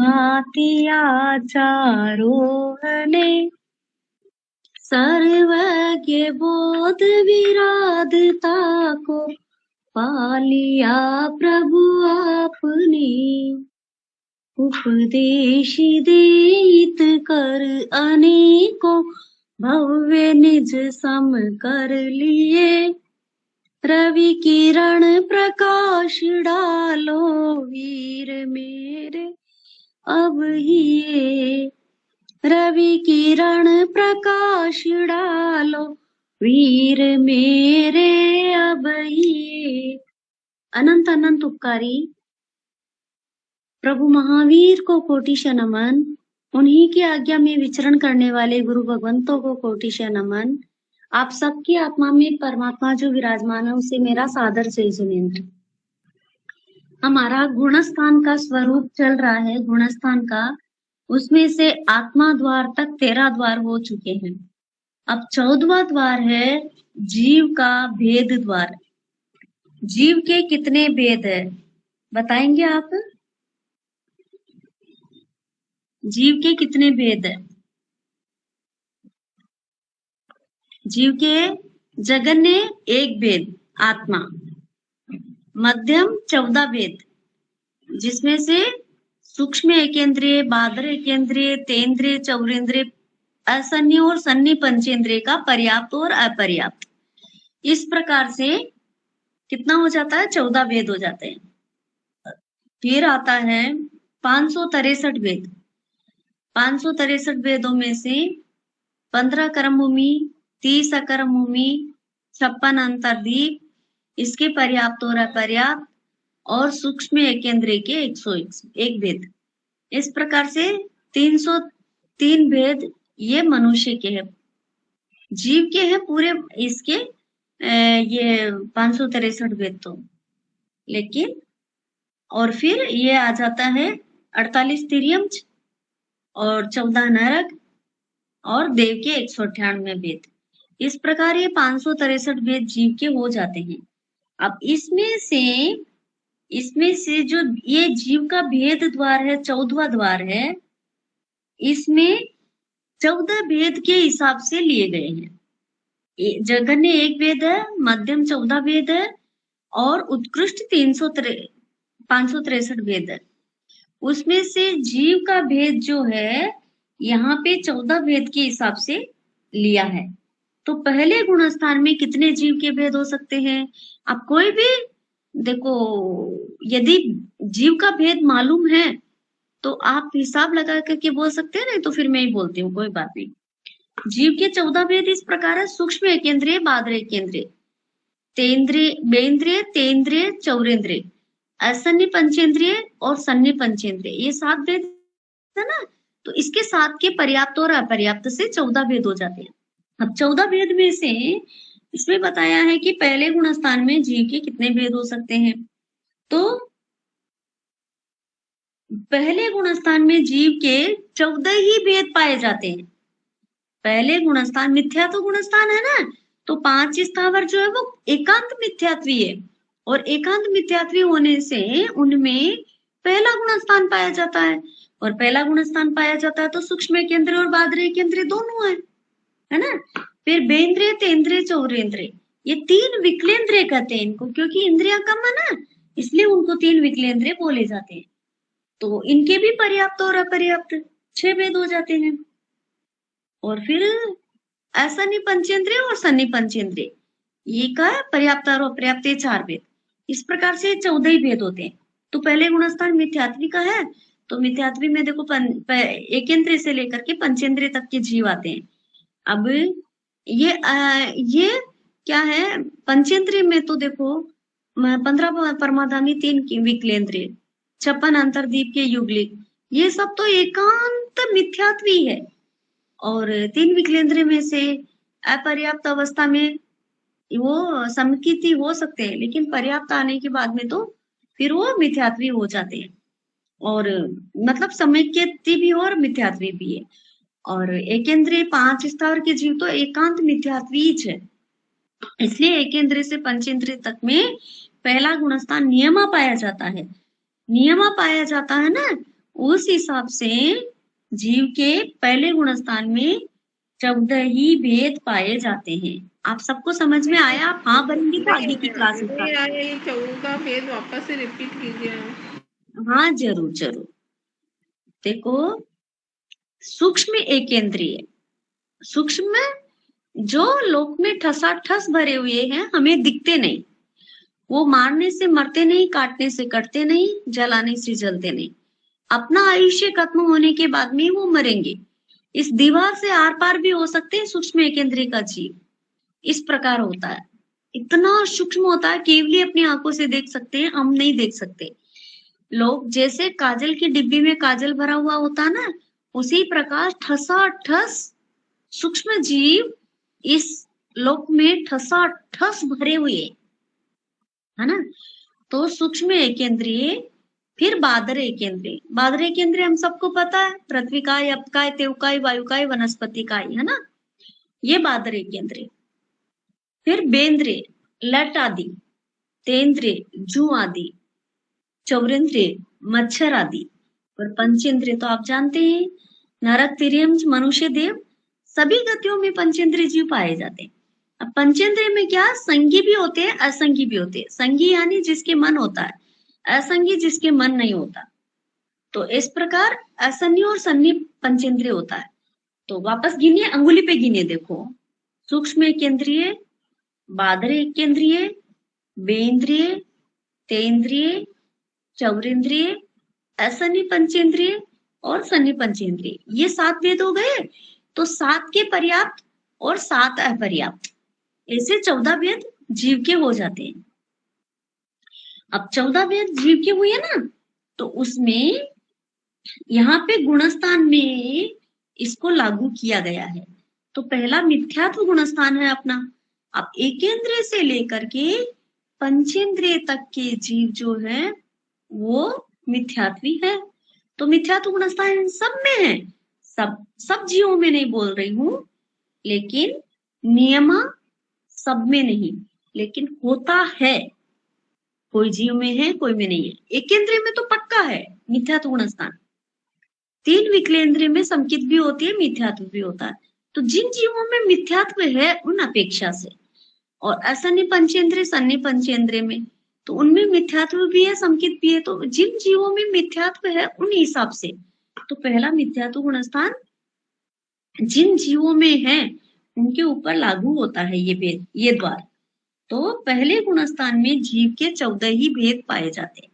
भांति आचारोहने सर्वज्ञ बोध विराधता को पालिया प्रभु आपने उपदेश देत कर अनेको भव्य निज सम कर लिए रवि किरण प्रकाश डालो वीर मेरे अब ये रवि किरण प्रकाश डालो वीर मेरे अब ये। अनंत अनंत उपकारी प्रभु महावीर को कोटिश नमन। उन्हीं की आज्ञा में विचरण करने वाले गुरु भगवंतों को कोटिश नमन। आप सबकी आत्मा में परमात्मा जो विराजमान है उसे मेरा सादर से सुनेंद्र। हमारा गुणस्थान का स्वरूप चल रहा है, गुणस्थान का, उसमें से आत्मा द्वार तक 13 द्वार हो चुके हैं। अब 14वां द्वार है जीव का भेद द्वार। जीव के कितने भेद है बताएंगे आप? जीव के कितने भेद है? जीव के जगन्य एक भेद आत्मा, मध्यम 14 भेद, जिसमें से सूक्ष्म एकेंद्रिय, बादर एकेंद्रिय, तेंद्रिय, चौरेंद्रिय, असन्नी और सन्नी पंचेंद्रिय का पर्याप्त और अपर्याप्त, इस प्रकार से कितना हो जाता है? 14 भेद हो जाते हैं। फिर आता है 563 भेद। 563 वेदों में से 15 कर्म भूमि, 30 अकर्म भूमि, 56 अंतर्दीप, इसके पर्याप्त और अपर्याप्त, और सूक्ष्म एकेंद्रिय के 101 भेद। इस प्रकार से 303 भेद ये मनुष्य के हैं। जीव के हैं पूरे इसके ये 563 भेद तो, लेकिन और फिर ये आ जाता है 48 तिर्यंच और 14 नरक और देव के 198 भेद। इस प्रकार ये 563 भेद जीव के हो जाते हैं। अब इसमें से जो ये जीव का भेद द्वार है, 14वां द्वार है, इसमें 14 भेद के हिसाब से लिए गए हैं। जघन्य एक भेद है, मध्यम 14 भेद है और उत्कृष्ट 563 भेद है। उसमें से जीव का भेद जो है यहाँ पे 14 भेद के हिसाब से लिया है। तो पहले गुणस्थान में कितने जीव के भेद हो सकते हैं? आप कोई भी देखो, यदि जीव का भेद मालूम है तो आप हिसाब लगा करके बोल सकते हैं, नहीं तो फिर मैं ही बोलती हूँ, कोई बात नहीं। जीव के 14 भेद इस प्रकार है: सूक्ष्म एकेंद्रिय, बादर एकेंद्रिय, तेंद्रिय, बेंद्रिय, तेंद्रिय, चौरेंद्रिय, असन्नी पंचेंद्रिय और सन्नी पंचेंद्रिय, ये 7 भेद है ना। तो इसके 7 के पर्याप्त और अपर्याप्त से 14 भेद हो जाते हैं। अब 14 भेद में से इसमें बताया है कि पहले गुणस्थान में जीव के कितने भेद हो सकते हैं। तो पहले गुणस्थान में जीव के 14 ही भेद पाए जाते हैं। पहले गुणस्थान मिथ्या तो गुणस्थान है ना, तो 5 स्थावर जो है वो एकांत मिथ्यात्वी है, और एकांत मिथ्यात्वी होने से उनमें पहला गुणस्थान पाया जाता है, और पहला गुणस्थान पाया जाता है तो सूक्ष्म केंद्र और बादरी केंद्र दोनों है ना। फिर बेंद्रिय, तेंद्रिय, चौरेंद्रिय, ये 3 विकलेंद्रिय कहते हैं इनको, क्योंकि इंद्रिया कम है ना, इसलिए उनको 3 विकलेंद्रिय बोले जाते हैं। तो इनके भी पर्याप्त और अपर्याप्त 6 भेद हो जाते हैं। और फिर असन्नी पंचेंद्रिय और सन्नी पंचेंद्रिय, ये का पर्याप्त और अपर्याप्त 4 भेद। इस प्रकार से 14 ही भेद होते हैं। तो पहले गुणस्थान मिथ्यात्वी का है, तो मिथ्यात्वी में देखो एकेंद्रिय से लेकर के पंचेंद्रिय तक के जीव आते हैं। अब ये क्या है, पंचेंद्रिय में तो देखो 15 परमाधामी, 3 विकलेंद्रिय, 56 अंतरदीप के युगलिक, ये सब तो एकांत मिथ्यात्वी है। और 3 विकलेंद्रिय में से अपर्याप्त अवस्था में वो समिति हो सकते हैं, लेकिन पर्याप्त आने के बाद में तो फिर वो मिथ्यात्वी हो जाते हैं। और मतलब समिति भी हो और मिथ्यात्वी भी है। और एकेंद्रिय 5 स्थावर के जीव तो एकांत मिथ्यात्वी है, इसलिए एकेंद्रिय से पंचेंद्रिय तक में पहला गुणस्थान नियमा पाया जाता है। नियमा पाया जाता है ना, उस हिसाब से जीव के पहले गुणस्थान में 14 ही भेद पाए जाते हैं। आप सबको समझ में आया? आप हाँ भरेंगे तो आगे की क्लास नहीं आया, ये 14 भेद वापस से रिपीट कीजिए। हाँ जरूर जरूर। देखो, सूक्ष्म एकेंद्रिय, सूक्ष्म जो लोक में ठसाठस भरे हुए हैं, हमें दिखते नहीं, वो मारने से मरते नहीं, काटने से कटते नहीं, जलाने से जलते नहीं, अपना आयुष्य खत्म होने के बाद में वो मरेंगे। इस दीवार से आर पार भी हो सकते हैं सूक्ष्म एकेंद्रिय का जीव। इस प्रकार होता है, इतना सूक्ष्म होता है, केवली अपनी आंखों से देख सकते हैं, हम नहीं देख सकते। लोग जैसे काजल की डिब्बी में काजल भरा हुआ होता है ना, उसी प्रकार ठसाठस सूक्ष्म जीव इस लोक में ठसाठस भरे हुए है ना। तो सूक्ष्म एकेंद्रिय, फिर बादर एकेंद्रिय। बादर एकेंद्रिय हम सबको पता है, पृथ्वी काय, अपकाय, तेवकाय, वायुकाय, वनस्पति काय, है ना, ये बादर एकेंद्रिय। फिर बेंद्रिय, लट आदि, तेंद्रिय, जू आदि, चौरेंद्रिय, मच्छर आदि। और पंचेंद्रिय तो आप जानते हैं, नरक, तिर्यंच, मनुष्य, देव, सभी गतियों में पंचेंद्रिय जीव पाए जाते हैं। अब पंचेंद्रिय में क्या, संगी भी होते हैं, असंगी भी होते हैं। संगी यानी जिसके मन होता है, असंगी जिसके मन नहीं होता। तो इस प्रकार असन्नी और सन्नी पंचेंद्रिय होता है। तो वापस गिनिए, अंगुली पे गिनिए, देखो, सूक्ष्म केंद्रीय, बादर केंद्रीय, बेंद्रिय, तेंद्रिय, चौरेंद्रिय, असन्नी पंचेंद्रिय और सन्नी पंचेंद्रिय, ये 7 भेद हो गए। तो 7 के पर्याप्त और 7 अपर्याप्त, ऐसे 14 भेद जीव के हो जाते हैं। अब 14 भेद जीव के हुए ना, तो उसमें यहाँ पे गुणस्थान में इसको लागू किया गया है। तो पहला मिथ्यात्व गुणस्थान है अपना। अब एकेंद्रिय से लेकर के पंचेंद्रिय तक के जीव जो है वो मिथ्यात्वी है। तो मिथ्यात्व गुणस्थान सब में है, सब जीवों में नहीं बोल रही हूं, लेकिन नियम सब में नहीं, लेकिन होता है, कोई जीव में है कोई में नहीं है। एकेंद्रिय में तो पक्का है मिथ्यात्व गुणस्थान। 3 विकलेंद्रिय में संकित भी होती है, मिथ्यात्व भी होता है। तो जिन जीवों में मिथ्यात्व है उन अपेक्षा से, और असन्नी पंचेंद्रिय, सन्नी पंचेंद्रिय में, तो उनमें मिथ्यात्व भी है, संकित भी है। तो जिन जीवों में मिथ्यात्व है उन हिसाब से, तो पहला मिथ्यात्व गुणस्थान जिन जीवों में है उनके ऊपर लागू होता है ये भेद, ये द्वार। तो पहले गुणस्थान में जीव के 14 ही भेद पाए जाते हैं,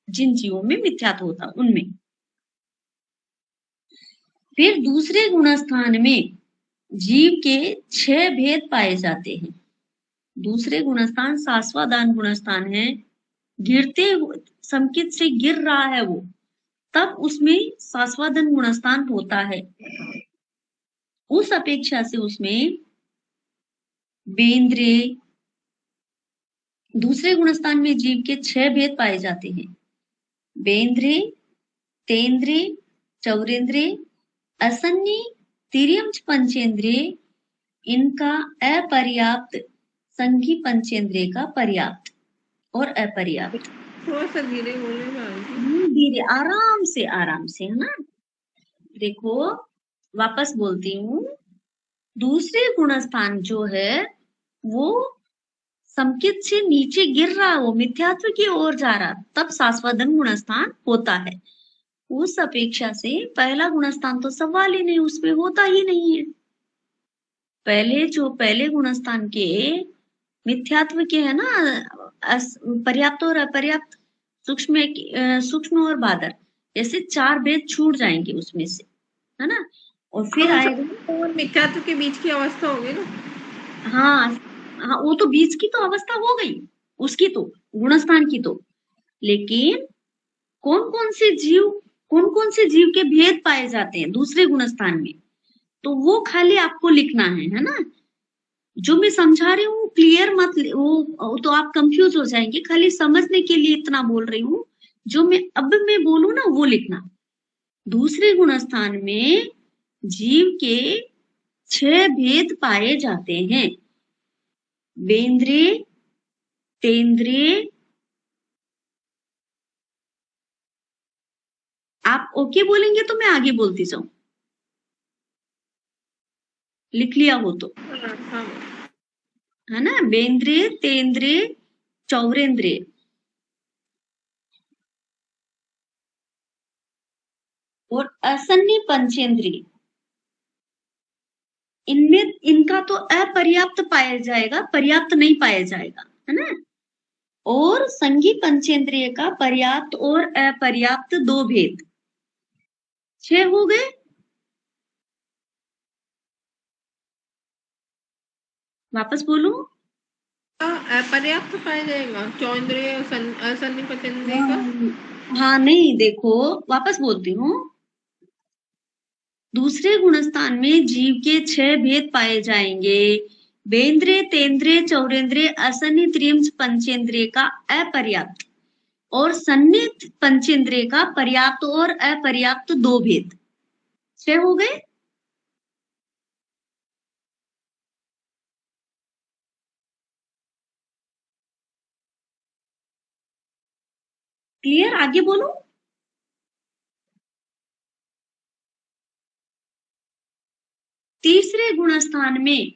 जिन जीवों में मिथ्यात्व होता उनमें। फिर दूसरे गुणस्थान में जीव के 6 भेद पाए जाते हैं। दूसरे गुणस्थान सास्वादान गुणस्थान है। गिरते संकित से गिर रहा है वो, तब उसमें सास्वादन गुणस्थान होता है। उस अपेक्षा से उसमें बेंद्रिय, दूसरे गुणस्थान में जीव के 6 भेद पाए जाते हैं। बेंद्रिय, तेंद्रिय, चौरेंद्रिय, असन्नी, तिर्यंच पंचेंद्रिय, इनका अपर्याप्त, संघी पंचेंद्रिय का पर्याप्त और अपर्याप्त। थोड़ा सा धीरे बोले, धीरे, आराम से, है ना। देखो वापस बोलती हूँ, दूसरे गुणस्थान जो है वो संकित से नीचे गिर रहा, वो मिथ्यात्व की ओर जा रहा, तब सास्वादन गुणस्थान होता है। उस अपेक्षा से पहला गुणस्थान तो सवाल ही नहीं, उसमें होता ही नहीं है। पहले गुणस्थान के मिथ्यात्व के है ना, पर्याप्त और अपर्याप्त, सूक्ष्म और बादर, ऐसे 4 भेद छूट जाएंगे उसमें से, है ना। और फिर आएगा मिथ्यात्व के बीच की अवस्था होगी ना। हाँ हाँ, वो तो बीच की तो अवस्था हो गई उसकी, तो गुणस्थान की तो। लेकिन कौन कौन से जीव के भेद पाए जाते हैं दूसरे गुणस्थान में, तो वो खाली आपको लिखना है ना। जो मैं समझा रही हूँ क्लियर मत, वो तो आप कंफ्यूज हो जाएंगे, खाली समझने के लिए इतना बोल रही हूँ। जो मैं बोलूँ ना वो लिखना। दूसरे गुणस्थान में जीव के 6 भेद पाए जाते हैं। बेंद्रिय, तेंद्रिय, आप ओके बोलेंगे तो मैं आगे बोलती जाऊं, लिख लिया हो तो, हाँ हाँ है ना। बेंद्रिय, तेंद्रिय, चौरेंद्रिय और असन्नी पंचेंद्रिय, इनमें इनका तो अपर्याप्त पाया जाएगा, पर्याप्त नहीं पाया जाएगा, है ना। और संघी पंचेंद्रिय का पर्याप्त और अपर्याप्त दो भेद, 6 हो गए। वापस बोलूं? अपर्याप्त पाया जाएगा चौंद्रिय असन्निपतेंद्रिय का। हाँ नहीं, देखो वापस बोलती हूँ। दूसरे गुणस्थान में जीव के 6 भेद पाए जाएंगे। बेंद्रिय, तेंद्रिय, चौरेंद्रिय, असन्नी, त्रियंश पंचेंद्रिय का अपर्याप्त और सन्निहित पंचेंद्रिय का पर्याप्त और अपर्याप्त दो भेद, 6 हो गए। क्लियर? आगे बोलो। तीसरे गुणस्थान में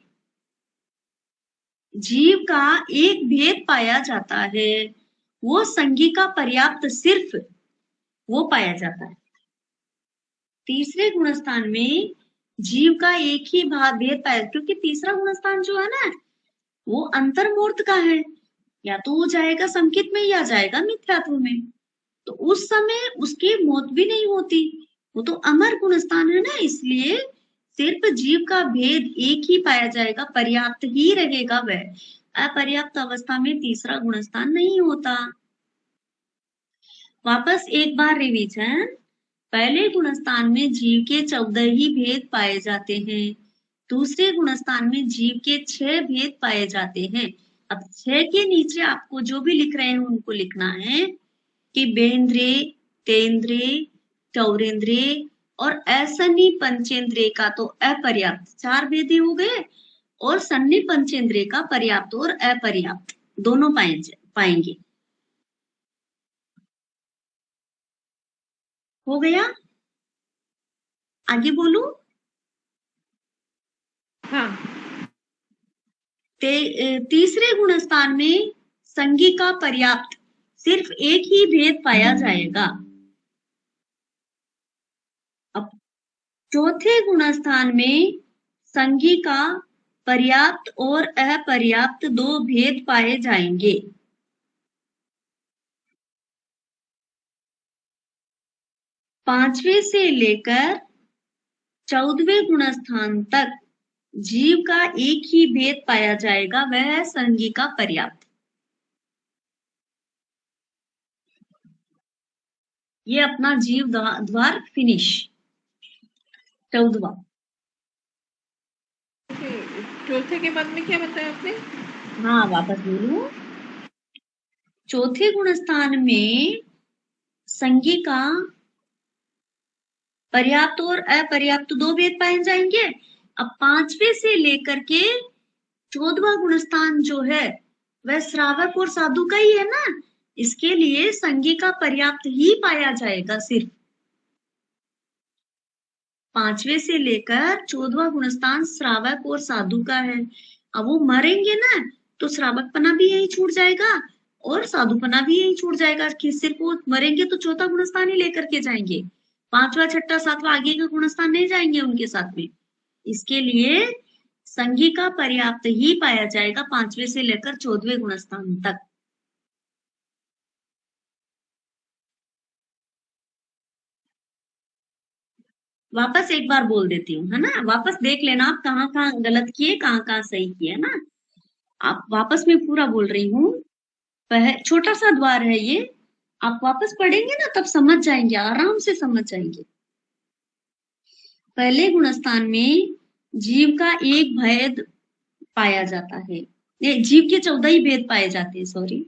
जीव का एक भेद पाया जाता है, वो संज्ञा का पर्याप्त सिर्फ वो पाया जाता है। तीसरे गुणस्थान में जीव का एक ही भेद पाया, क्योंकि तीसरा गुणस्थान जो है ना वो अंतर्मूर्त का है, या तो वो जाएगा संकित में या जाएगा मिथ्यात्व में। तो उस समय उसकी मौत भी नहीं होती, वो तो अमर गुणस्थान है ना, इसलिए सिर्फ जीव का भेद एक ही पाया जाएगा, पर्याप्त ही रहेगा वह। अपर्याप्त अवस्था में तीसरा गुणस्थान नहीं होता। वापस एक बार रिवीजन। पहले गुणस्थान में जीव के 14 ही भेद पाए जाते हैं। दूसरे गुणस्थान में जीव के 6 भेद पाए जाते हैं। अब 6 के नीचे आपको जो भी लिख रहे हैं उनको लिखना है कि बेंद्रिय, तेंद्रिय, चौरेंद्रिय और असन्नी पंचेंद्रिय का तो अपर्याप्त 4 भेद ही हो गए, और सन्नी पंचेंद्रिय का पर्याप्त और अपर्याप्त दोनों पाएंगे। हो गया? आगे बोलू? हाँ तीसरे गुणस्थान में संज्ञा का पर्याप्त सिर्फ एक ही भेद पाया जाएगा। अब चौथे गुणस्थान में संज्ञा का पर्याप्त और अपर्याप्त दो भेद पाए जाएंगे। पांचवें से लेकर 14वें गुणस्थान तक जीव का एक ही भेद पाया जाएगा, वह है संज्ञा का पर्याप्त। ये अपना जीव द्वार फिनिश 14वां। चौथे के बाद में क्या बताया आपने? हाँ वापस बोलू। चौथे गुणस्थान में संज्ञा का पर्याप्त और अपर्याप्त दो भेद पाए जाएंगे। अब 5वें से लेकर के 14वां गुणस्थान जो है वह श्रावक और साधु का ही है ना, इसके लिए संज्ञा का पर्याप्त ही पाया जाएगा सिर्फ। 5वें से लेकर 14वां गुणस्थान श्रावक और साधु का है। अब वो मरेंगे ना तो श्रावकपना भी यही छूट जाएगा और साधुपना भी यही छूट जाएगा, कि सिर्फ वो मरेंगे तो चौथा गुणस्थान ही लेकर के जाएंगे, 5वां, 6वां, 7वां आगे का गुणस्थान नहीं जाएंगे उनके साथ में। इसके लिए संज्ञा का पर्याप्त ही पाया जाएगा 5वें से लेकर 14वें गुणस्थान तक। वापस एक बार बोल देती हूँ, है ना, वापस देख लेना आप कहाँ कहाँ गलत किए, कहाँ कहाँ सही किए ना। आप वापस में पूरा बोल रही हूँ। छोटा सा द्वार है ये, आप वापस पढ़ेंगे ना तब समझ जाएंगे, आराम से समझ जाएंगे। पहले गुणस्थान में जीव का एक भेद पाया जाता है, जीव के 14 ही भेद पाए जाते हैं, सॉरी।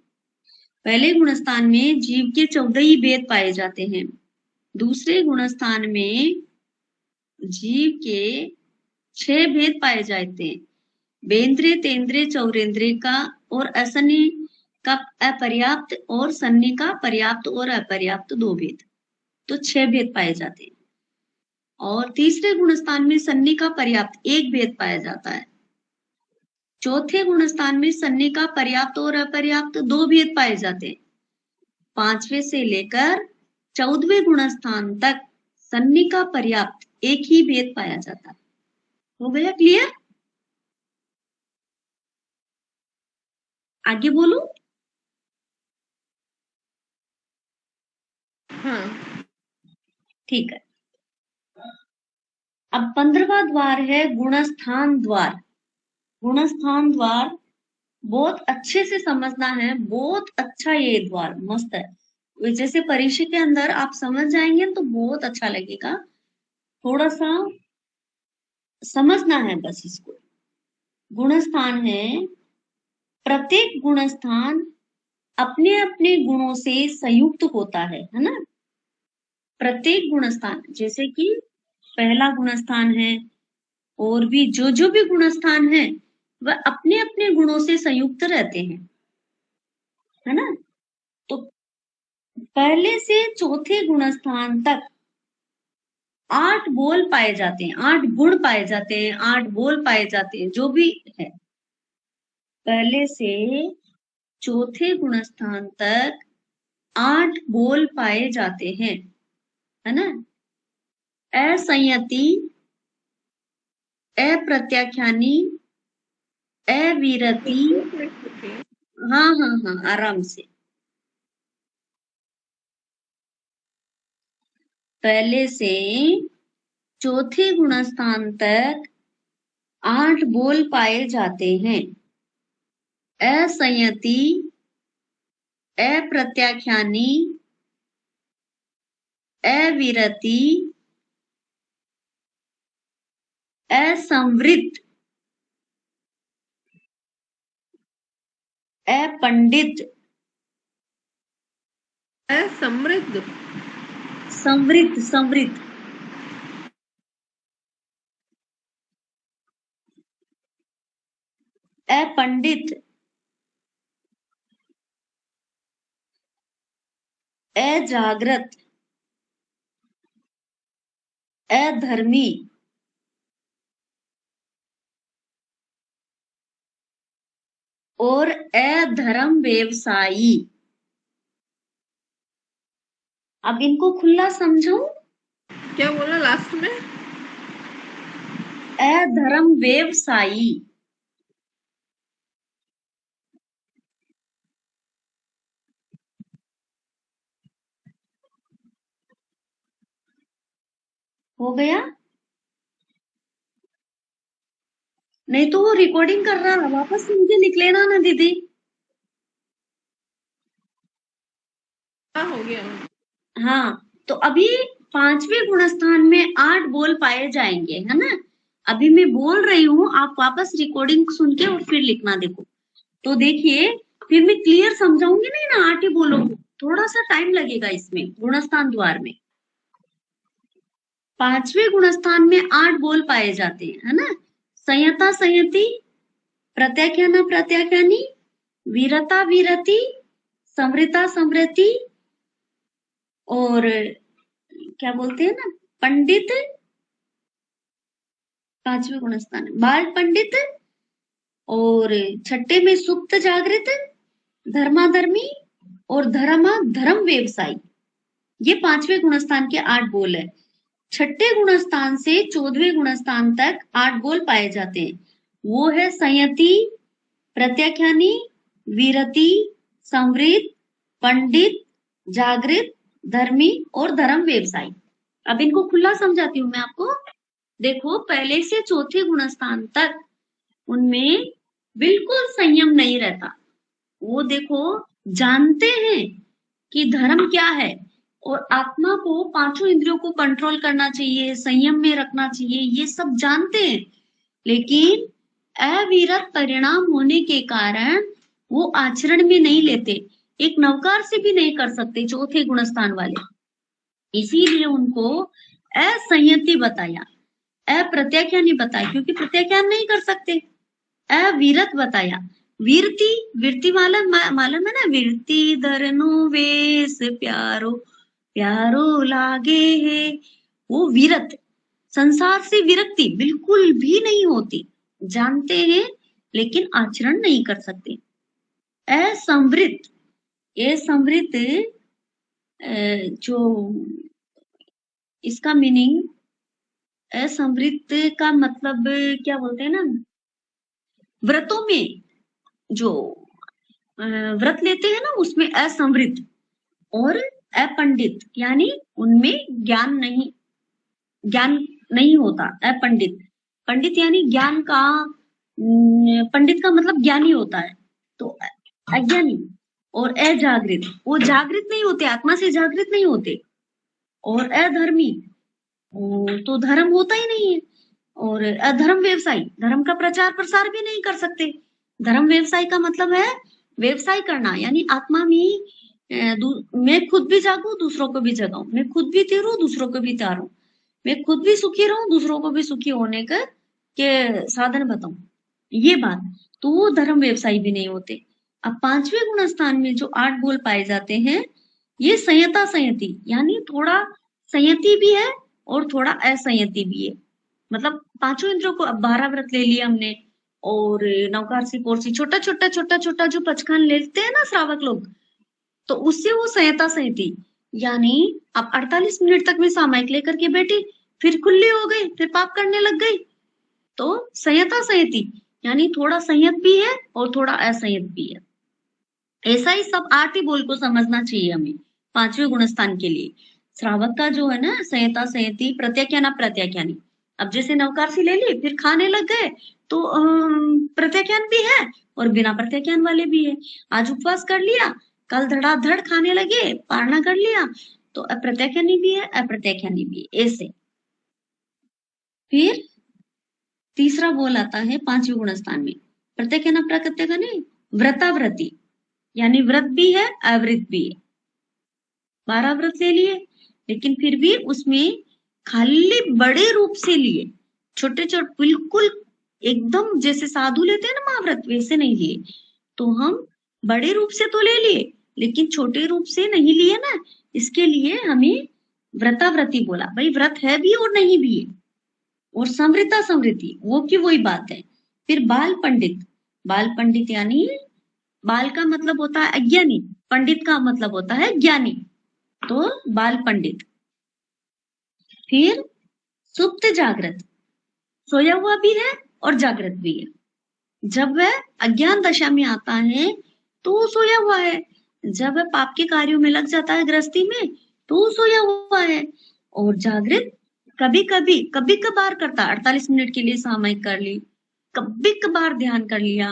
पहले गुणस्थान में जीव के 14 ही भेद पाए जाते हैं। दूसरे गुणस्थान में जीव के 6 भेद पाए जाते हैं। बेंद्रिय, तेंद्रिय, चौरेंद्रिय का और असन्नी का अपर्याप्त और सन्नी का पर्याप्त और अपर्याप्त दो भेद। तो 6 भेद पाए जाते हैं। और तीसरे गुणस्थान में सन्नी का पर्याप्त 1 भेद पाया जाता है। चौथे गुणस्थान में सन्नी का पर्याप्त और अपर्याप्त 2 भेद पाए जाते हैं। 5वें से लेकर 14वें गुणस्थान तक सन्नी का पर्याप्त 1 ही भेद पाया जाता है। हो गया क्लियर? आगे बोलूं? हाँ। ठीक है। अब 15वां द्वार है गुणस्थान द्वार। गुणस्थान द्वार बहुत अच्छे से समझना है, बहुत अच्छा ये द्वार मस्त है। जैसे परीक्षा के अंदर आप समझ जाएंगे तो बहुत अच्छा लगेगा। थोड़ा सा समझना है बस इसको। गुणस्थान है, प्रत्येक गुणस्थान अपने अपने गुणों से संयुक्त होता है ना। प्रत्येक गुणस्थान, जैसे कि पहला गुणस्थान है, और भी जो भी गुणस्थान है वह अपने अपने गुणों से संयुक्त रहते हैं, है ना। तो पहले से चौथे गुणस्थान तक 8 बोल पाए जाते हैं, 8 गुण पाए जाते हैं, 8 बोल पाए जाते हैं, जो भी है। पहले से चौथे गुणस्थान तक 8 बोल पाए जाते हैं, है ना। असंयति, अप्रत्याख्यानी, अविरति। हाँ हाँ हाँ, आराम से। पहले से चौथे गुणस्थान तक 8 बोल पाए जाते हैं। असंयति, अप्रत्याख्यानी, अविरति, असंवृत, अपंडित, समृद्ध, संवृत, संवृत, अपंडित, अजागृत, अधर्मी, और अधर्म व्यवसायी। अब इनको खुला समझो। क्या बोला लास्ट में? अधर्म व्यवसायी। हो गया? नहीं तो वो रिकॉर्डिंग कर रहा है, वापस सुन के लिख लेना ना दीदी। हाँ, हो गया। हाँ, तो अभी 5वें गुणस्थान में 8 बोल पाए जाएंगे, है ना। अभी मैं बोल रही हूँ, आप वापस रिकॉर्डिंग सुन के और फिर लिखना। देखो तो देखिए, फिर मैं क्लियर समझाऊंगी नहीं ना, 8 ही बोलोगे, थोड़ा सा टाइम लगेगा इसमें गुणस्थान द्वार में। 5वें गुणस्थान में 8 बोल पाए जाते हैं, है ना। संयता संयति, प्रत्याख्याना प्रत्याख्यानी, वीरता विरति, समृता समृति, और क्या बोलते हैं ना, पंडित। 5वें गुणस्थान बाल पंडित, और 6ठे में सुप्त जागृत, धर्माधर्मी, और धर्म व्यवसायी। ये 5वें गुणस्थान के 8 बोल है। 6ठे गुणस्थान से 14वें गुणस्थान तक 8 बोल पाए जाते हैं। वो है संयति, प्रत्याख्यानी, वीरति, संवृत, पंडित, जागृत, धर्मी, और धर्म व्यवसायी। अब इनको खुला समझाती हूँ मैं आपको। देखो, पहले से चौथे गुणस्थान तक उनमें बिल्कुल संयम नहीं रहता। वो देखो जानते हैं कि धर्म क्या है, और आत्मा को, 5 इंद्रियों को कंट्रोल करना चाहिए, संयम में रखना चाहिए, ये सब जानते हैं। लेकिन अविरत परिणाम होने के कारण वो आचरण में नहीं लेते, एक नवकार से भी नहीं कर सकते चौथे गुणस्थान वाले। इसीलिए उनको असंयति बताया, अप्रत्याख्यान बताया, क्योंकि प्रत्याख्यान नहीं कर सकते। अविरत बताया, वीरती मालूम है ना, वीरती धरनो वेश प्यारो, प्यारो लागे है। वो विरत, संसार से विरक्ति बिल्कुल भी नहीं होती, जानते हैं लेकिन आचरण नहीं कर सकते। असंवृत, ये संवृत जो इसका मीनिंग, असंवृत का मतलब क्या बोलते हैं ना, व्रतों में जो व्रत लेते हैं ना उसमें असंवृत, और अपंडित यानी उनमें ज्ञान नहीं होता। अपंडित, पंडित यानी ज्ञान का, पंडित का मतलब ज्ञानी होता है, तो अज्ञानी। और अजागृत, वो जागृत नहीं होते, आत्मा से जागृत नहीं होते। और अधर्मी, तो धर्म होता ही नहीं है। और अधर्म व्यवसायी, धर्म का प्रचार प्रसार भी नहीं कर सकते। धर्म व्यवसाय का मतलब है व्यवसाय करना, यानी आत्मा में मैं खुद भी जागूं दूसरों को भी जगाऊं, मैं खुद भी तैरूं दूसरों को भी तैरूं, मैं खुद भी सुखी रहूं दूसरों को भी सुखी होने के साधन बताऊं, ये बात। तो वो धर्म व्यवसायी भी नहीं होते। अब पांचवें गुण स्थान में जो 8 बोल पाए जाते हैं, ये संयता संयति, यानी थोड़ा संयति भी है और थोड़ा असंयति भी है। मतलब पांचों इंद्रियों को, अब 12 व्रत ले लिया हमने, और नवकारसी पोरसी, छोटा छोटा छोटा छोटा जो पचखान लेते हैं ना श्रावक लोग, तो उससे वो संयता संयति, यानी अब 48 मिनट तक मैं सामायिक लेकर के बैठी, फिर खुली हो गई, फिर पाप करने लग गई, तो संयता संयति यानी थोड़ा संयत भी है और थोड़ा असंयत भी है। ऐसा ही सब 8 ही बोल को समझना चाहिए हमें पांचवें गुणस्थान के लिए। श्रावक का जो है ना संयता संयति, प्रत्याख्यान अप्रत्याख्यानी। अब जैसे नवकारसी ले ली फिर खाने लग गए, तो प्रत्याख्यान भी है और बिना प्रत्याख्यान वाले भी है। आज उपवास कर लिया, कल धड़ाधड़ खाने लगे, पारणा कर लिया, तो अप्रत्याख्यानी भी है अप्रत्याख्यानी भी है, ऐसे। फिर तीसरा बोल आता है पांचवें गुणस्थान में, प्रत्याख्यान अप्रत्याख्यानी, व्रताव्रती, यानी व्रत भी है अवृत भी है। 12 व्रत ले लिए, लेकिन फिर भी उसमें खाली बड़े रूप से लिए, छोटे छोटे बिल्कुल एकदम जैसे साधु लेते हैं ना महाव्रत, वैसे नहीं लिए। तो हम बड़े रूप से तो ले लिए, लेकिन छोटे रूप से नहीं लिए ना, इसके लिए हमें व्रताव्रती बोला। भाई व्रत है भी और नहीं भी है। और समृता समृद्धि, वो की वही बात है। फिर बाल पंडित, बाल पंडित यानी बाल का मतलब होता है अज्ञानी, पंडित का मतलब होता है ज्ञानी, तो बाल पंडित। फिर सुप्त जागृत, सोया हुआ भी है और जागृत भी है। जब वह अज्ञान दशा में आता है तो वो सोया हुआ है, जब वह पाप के कार्यों में लग जाता है गृहस्थी में तो वो सोया हुआ है। और जागृत कभी कभार करता, 48 मिनट के लिए सामयिक कर ली, कभी कभार ध्यान कर लिया,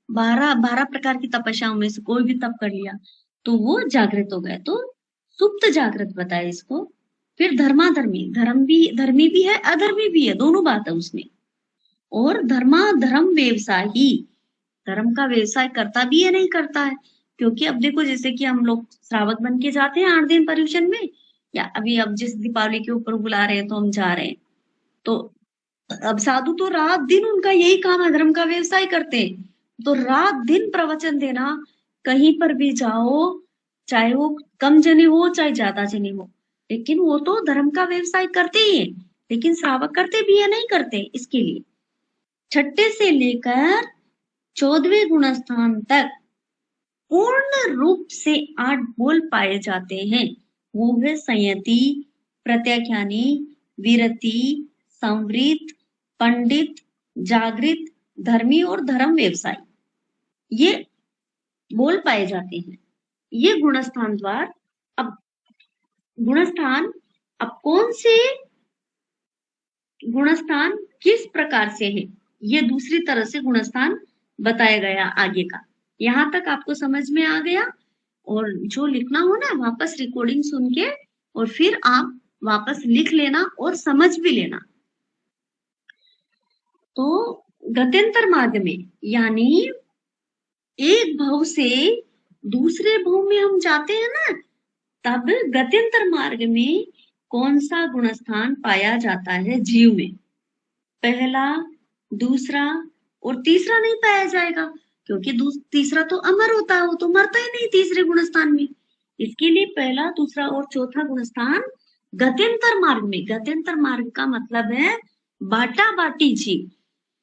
12 प्रकार की तपस्याओं में से कोई भी तप कर लिया, तो वो जागृत हो गए, तो सुप्त जागृत बताए इसको। फिर धर्माधर्मी, धर्मी भी है अधर्मी भी है, दोनों बात है उसमें। और धर्म व्यवसायी, धर्म का व्यवसाय करता भी है नहीं करता है, क्योंकि अब देखो जैसे कि हम लोग श्रावक बन के जाते हैं 8 दिन पर्यूषण में, या अभी अब जिस दीपावली के ऊपर बुला रहे हैं तो हम जा रहे हैं, तो अब साधु तो रात दिन उनका यही काम है, धर्म का व्यवसाय करते हैं, तो रात दिन प्रवचन देना, कहीं पर भी जाओ, चाहे वो कम जने हो चाहे ज्यादा जने हो, लेकिन वो तो धर्म का व्यवसाय करते ही है। लेकिन श्रावक करते भी है नहीं करते, इसके लिए छठे से लेकर 14वें गुणस्थान तक पूर्ण रूप से 8 बोल पाए जाते हैं। वो है संयति, प्रत्याख्यानी, विरति, संवृत, पंडित, जागृत, धर्मी और धर्म व्यवसाय, ये बोल पाए जाते हैं। ये गुणस्थान द्वार। अब गुणस्थान, अब कौन से गुणस्थान किस प्रकार से है, ये दूसरी तरह से गुणस्थान बताया गया आगे का। यहां तक आपको समझ में आ गया? और जो लिखना हो ना वापस रिकॉर्डिंग सुन के और फिर आप वापस लिख लेना और समझ भी लेना। तो गत्यंतर मार्ग में, यानी एक भव से दूसरे भव में हम जाते हैं ना, तब गत्यंतर मार्ग में कौन सा गुणस्थान पाया जाता है जीव में? पहला, दूसरा और तीसरा नहीं पाया जाएगा, क्योंकि तीसरा तो अमर होता है, वो तो मरता ही नहीं तीसरे गुणस्थान में। इसके लिए पहला, दूसरा और चौथा गुणस्थान गत्यंतर मार्ग में। गत्यंतर मार्ग का मतलब है बाटा बाटी जीव।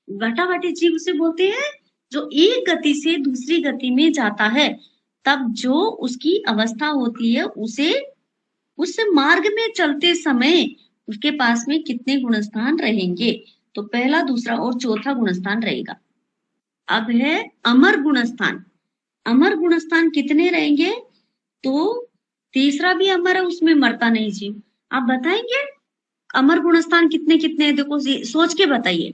बाटा बाटी जीव उसे बोलते हैं जो एक गति से दूसरी गति में जाता है, तब जो उसकी अवस्था होती है उसे उस मार्ग में चलते समय उसके पास में कितने गुणस्थान रहेंगे। तो पहला, दूसरा और चौथा गुणस्थान रहेगा। अब है अमर गुणस्थान। अमर गुणस्थान कितने रहेंगे? तो तीसरा भी अमर है, उसमें मरता नहीं जीव। आप बताएंगे अमर गुणस्थान कितने कितने हैं? देखो सोच के बताइए,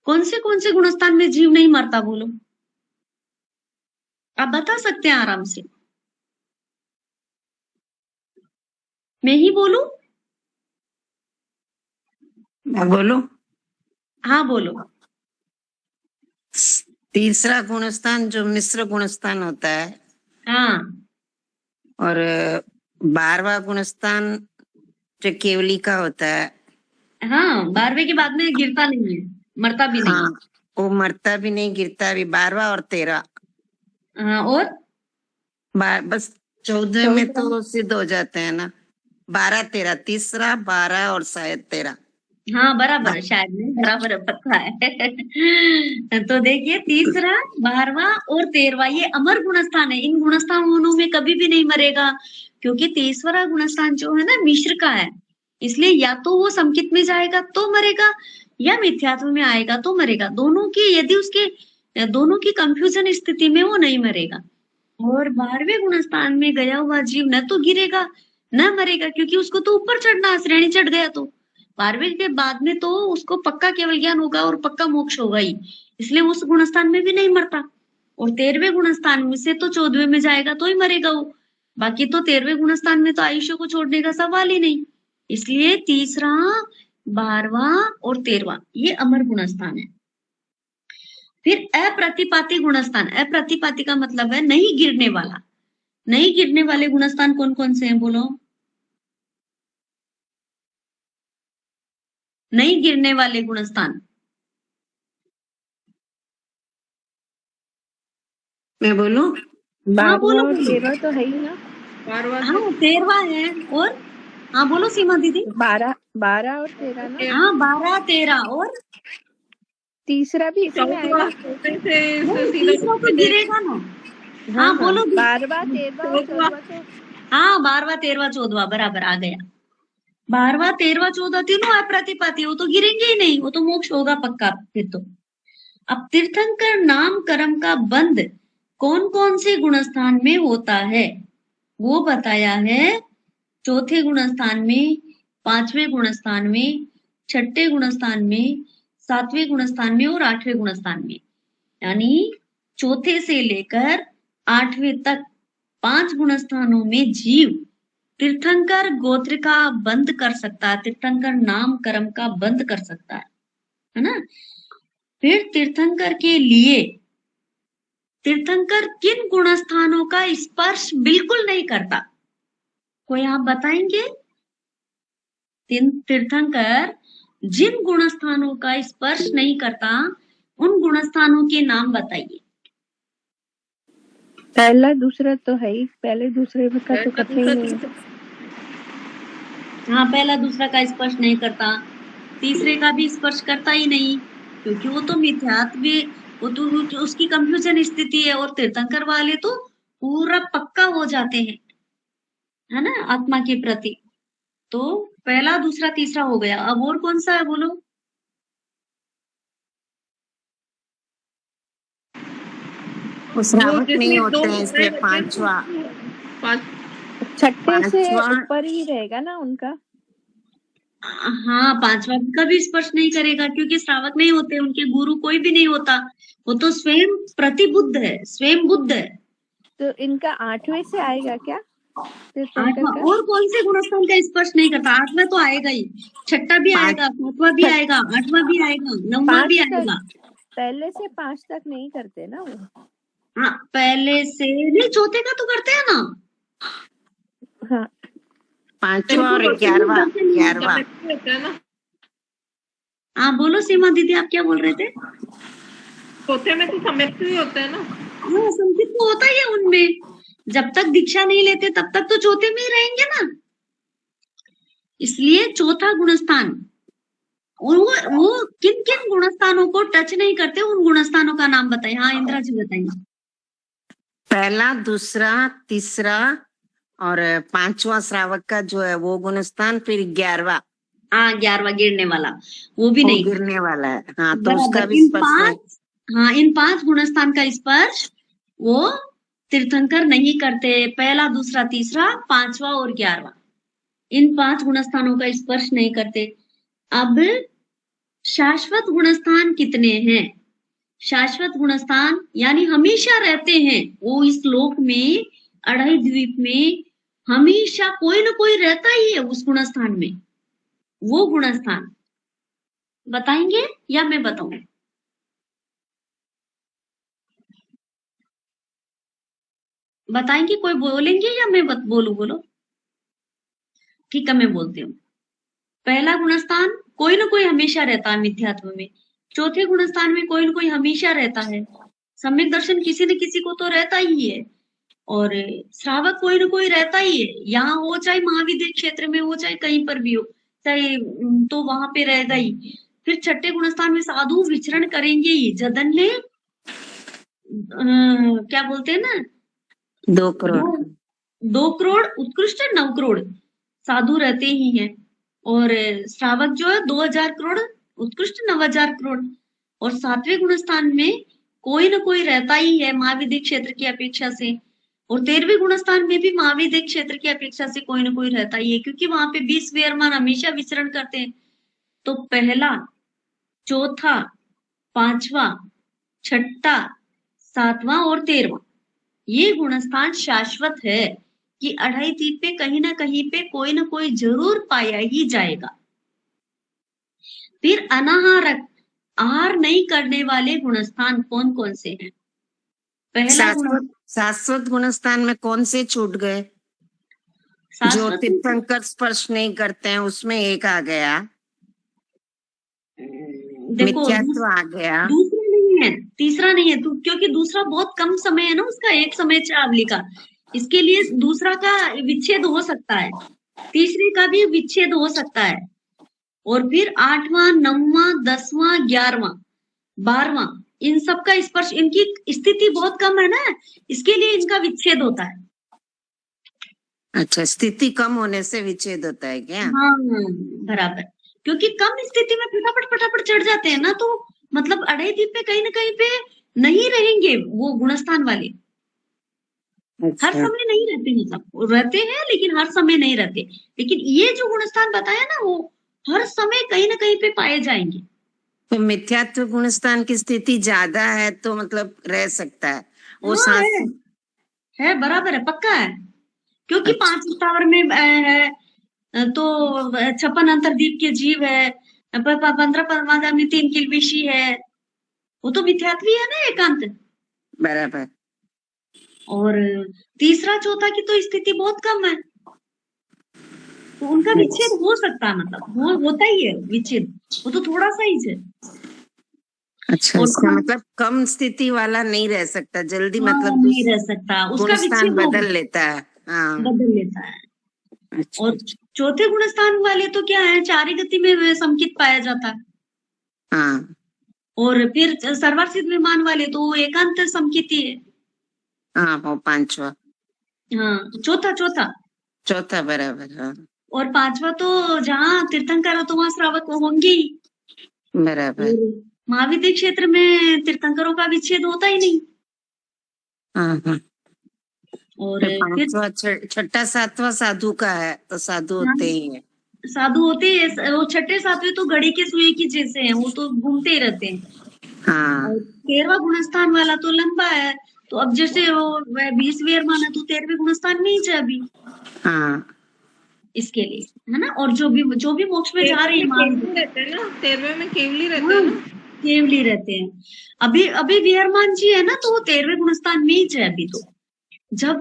कौन से गुणस्थान में जीव नहीं मरता? बोलो, आप बता सकते हैं आराम से। मैं ही बोलूं? मैं बोलूं? हाँ बोलो। तीसरा गुणस्थान जो मिश्र गुणस्थान होता है, हाँ, और 12वां गुणस्थान जो केवली का होता है। हाँ, 12वें के बाद में गिरता नहीं है, मरता भी नहीं। हाँ, वो मरता भी नहीं, गिरता भी। 12वां और 13। हाँ, और बस 14 में तो सिद्ध हो जाते हैं ना। 12, 13, तीसरा, 12 और शायद 13। हाँ, बराबर है, शायद नहीं, बराबर है, पक्का है। तो देखिए, तीसरा, 12वां और 13वां ये अमर गुणस्थान है। इन गुणस्थानों में कभी भी नहीं मरेगा, क्योंकि तीसरा गुणस्थान जो है ना मिश्र का है, इसलिए या तो वो समकित में जाएगा तो मरेगा, या मिथ्यात्व में आएगा तो मरेगा। दोनों की यदि उसके दोनों की कंफ्यूजन स्थिति में वो नहीं मरेगा। और 12वें गुणस्थान में गया हुआ जीव न तो गिरेगा न मरेगा, क्योंकि उसको तो ऊपर चढ़ना है, श्रेणी चढ़ गया। तो 12वें के बाद में तो उसको पक्का केवल ज्ञान होगा और पक्का मोक्ष होगा ही, इसलिए उस गुणस्थान में भी नहीं मरता। और 13वें गुणस्थान में से तो 14वें में जाएगा तो ही मरेगा वो। बाकी तो 13वें गुणस्थान में तो आयुष्य को छोड़ने का सवाल ही नहीं। इसलिए तीसरा, 12वां और 13वां ये अमर गुणस्थान है। फिर अप्रतिपाती गुणस्थान। अप्रतिपाती का मतलब है नहीं गिरने वाला। नहीं गिरने वाले गुणस्थान कौन कौन से हैं? बोलो, नहीं गिरने वाले गुणस्थान। मैं बोलूं? हाँ बोलो, 12वां और बोलो। 13 तो है ही ना। 12वां हाँ, 13वां है। और हाँ बोलो सीमा दीदी। 12 और 13 ना। हाँ, 12, 13 और तीसरा भी इसी में आएगा। नहीं, तीसरा तो गिरेगा ना। हाँ बोलो। 12वां, 13वां और 14वां तो हाँ, 12वां, 13वां, 14वां बराबर आ गया। 12वां, 13वां, 14 तीनों अप्रतिपाती, वो तो गिरेंगे ही नहीं, वो तो मोक्ष होगा पक्का फिर तो। अब तीर्थंकर नाम कर्म का बंध कौन कौन से गुणस्थान में होता है वो बताया है। चौथे गुणस्थान में, 5वें गुणस्थान में, 6ठे गुणस्थान में, 7वें गुणस्थान में और 8वें गुणस्थान में। यानी चौथे से लेकर 8वें तक 5 गुणस्थानों में जीव तीर्थंकर गोत्र का बंद कर सकता है, तीर्थंकर नाम कर्म का बंद कर सकता है ना। फिर तीर्थंकर के लिए तीर्थंकर किन गुणस्थानों का स्पर्श बिल्कुल नहीं करता? कोई आप बताएंगे? तीर्थंकर जिन गुणस्थानों का स्पर्श नहीं करता उन गुणस्थानों के नाम बताइए। पहला दूसरा तो है ही, पहले दूसरे का तो करते ही नहीं। हाँ, पहला दूसरा का स्पर्श नहीं करता, तीसरे का भी स्पर्श करता ही नहीं, क्योंकि वो तो मिथ्यात्व, वो तो उसकी कंफ्यूजन स्थिति है। और तीर्थंकर वाले तो पूरा पक्का हो जाते हैं, है ना, आत्मा के प्रति। तो पहला, दूसरा, तीसरा हो गया। अब और कौन सा है बोलो? वो श्रावक नहीं होते हैं, इसलिए 5वां। 6ठे से ऊपर ही रहेगा ना उनका। हाँ, 5वां कभी स्पर्श नहीं करेगा, क्योंकि श्रावक नहीं होते, उनके गुरु कोई भी नहीं होता, वो तो स्वयं प्रतिबुद्ध है, स्वयं बुद्ध है। तो इनका 8वें से आएगा क्या? 8वां और कौन से गुणस्थान का स्पर्श नहीं करता? 8वां तो आएगा ही, 6ठा भी आएगा, 7वां भी आएगा, 8वां भी आएगा, 9वां भी आएगा। पहले से 5 तक नहीं करते ना वो। हाँ, पहले से नहीं, चौथे का तो करते हैं ना। हाँ, 5वां और 11वां। हाँ बोलो सीमा दीदी, आप क्या बोल रहे थे? चौथे में तो सम्यक ही होता है ना। हाँ, संकित तो होता ही है उनमें, जब तक दीक्षा नहीं लेते तब तक तो चौथे में ही रहेंगे ना। इसलिए चौथा गुणस्थान, वो किन किन गुणस्थानों को टच नहीं करते, उन गुणस्थानों का नाम बताइए। हाँ इंदिरा जी बताइए। पहला, दूसरा, तीसरा और पांचवा श्रावक का जो है वो गुणस्थान, फिर 11वां। हाँ 11वां गिरने वाला, वो भी वो नहीं गिरने वाला है। हाँ, तो बराबर। उसका भी इन स्पर्श नहीं। 5, हाँ इन 5 गुणस्थान का स्पर्श वो तीर्थंकर नहीं करते। पहला, दूसरा, तीसरा, 5वां और 11वां, इन 5 गुणस्थानों का स्पर्श नहीं करते। अब शाश्वत गुणस्थान कितने हैं? शाश्वत गुणस्थान यानी हमेशा रहते हैं, वो इस लोक में, अढ़ाई द्वीप में हमेशा कोई ना कोई रहता ही है उस गुणस्थान में। वो गुणस्थान बताएंगे या मैं बताऊं? बताएंगे, कोई बोलेंगे या मैं बोलूं? बोलो। ठीक है मैं बोलती हूँ। पहला गुणस्थान कोई ना कोई हमेशा रहता है मिथ्यात्व में। चौथे गुणस्थान में कोई ना कोई हमेशा रहता है। सम्यक दर्शन किसी न किसी को तो रहता ही है, और श्रावक कोई ना कोई रहता ही है, यहाँ हो चाहे महाविद्य क्षेत्र में हो चाहे कहीं पर भी हो, चाहे तो वहां पे रहेगा ही। फिर छठे गुणस्थान में साधु विचरण करेंगे ही। जधन्य क्या बोलते हैं ना, 2 करोड़। 2 करोड़ उत्कृष्ट 9 करोड़ साधु रहते ही हैं, और श्रावक जो है 2000 करोड़ उत्कृष्ट 9000 करोड़। और 7वें गुणस्थान में कोई ना कोई रहता ही है महाविद्य क्षेत्र की अपेक्षा से, और 13वें गुणस्थान में भी महाविद्य क्षेत्र की अपेक्षा से कोई ना कोई रहता ही है, क्योंकि वहां पे 20 विहरमान हमेशा विचरण करते हैं। तो पहला, चौथा, 5वां, छठा, 7वां और 13वां, ये गुणस्थान शाश्वत है कि अढ़ाई द्वीप पे कहीं ना कहीं पे कोई ना कोई जरूर पाया ही जाएगा। फिर अनाहारक, आहार नहीं करने वाले गुणस्थान कौन कौन से हैं? पहला गुण, शाश्वत गुणस्थान में कौन से छूट गए? जो शाश्वत तीर्थंकर स्पर्श नहीं करते हैं उसमें एक आ गया, देखो मिथ्यात्व आ गया। दूसरा नहीं है, तीसरा नहीं है, क्योंकि दूसरा बहुत कम समय है ना उसका, एक समय चावली का, इसके लिए दूसरा का विच्छेद हो सकता है, तीसरे का भी विच्छेद हो सकता है। और फिर 8वां, 9वां, 10वां, 11वां, 12वां, इन सब का स्पर्श, इनकी स्थिति बहुत कम है ना, इसके लिए इनका विच्छेद होता है। अच्छा, स्थिति कम होने से विच्छेद होता है क्या? हाँ बराबर, क्योंकि कम स्थिति में फटाफट चढ़ जाते हैं ना, तो मतलब अढ़ाई द्वीप पे कहीं ना कहीं पे नहीं रहेंगे वो गुणस्थान वाले। अच्छा। हर समय नहीं रहते, मतलब रहते हैं लेकिन हर समय नहीं रहते। लेकिन ये जो गुणस्थान बताया ना, वो हर समय कहीं ना कहीं पे पाए जाएंगे। तो मिथ्यात्व गुणस्थान की स्थिति ज्यादा है तो मतलब रह सकता है वो। हाँ है बराबर है, पक्का है, क्योंकि अच्छा। 5 स्थावर में है, तो 56 अंतर्दीप के जीव है, 15 परमाजा में 3 किलबिशी है, वो तो मिथ्यात्वी है ना एकांत। बराबर। और तीसरा चौथा की तो स्थिति बहुत कम है, तो उनका विच्छेद हो सकता है, मतलब होता ही है विच्छेद, वो तो थोड़ा सा ही है। अच्छा, इसका मतलब कम स्थिति वाला नहीं रह सकता जल्दी, हाँ, मतलब नहीं रह सकता, उसका गुणस्थान विच्छेद बदल लेता है। हाँ, बदल लेता है। अच्छा। और चौथे गुणस्थान वाले तो क्या है, 4 गति में समकित पाया जाता है। हाँ, और फिर सर्वार्थित विमान वाले तो वो एकांत समकित ही है। हाँ, वो 5वां। हाँ चौथा बराबर। हाँ, और 5वां तो जहाँ तीर्थंकर हो तो वहां श्रावक होंगे ही। बराबर। महाविद्य क्षेत्र में तीर्थंकरों का विच्छेद होता ही नहीं। हाँ। और फिर 5वां, छठा, 7वां साधु का है, तो साधु होते ही है। साधु होते हैं, वो छठे 7वें तो घड़ी के सुई की जैसे हैं, वो तो घूमते ही रहते हैं। हाँ, और 13वां गुणस्थान वाला तो लंबा है, तो अब जैसे वो 20 विहरमान है तो 13वें गुणस्थान में ही है अभी। हाँ, इसके लिए है ना। और जो भी मोक्ष में जा रहे हैं रहते हैं ना, 13वें में केवली रहते हैं ना, केवली रहते हैं। अभी विहरमान जी है ना, तो वो 13वें गुणस्थान में ही है अभी। तो जब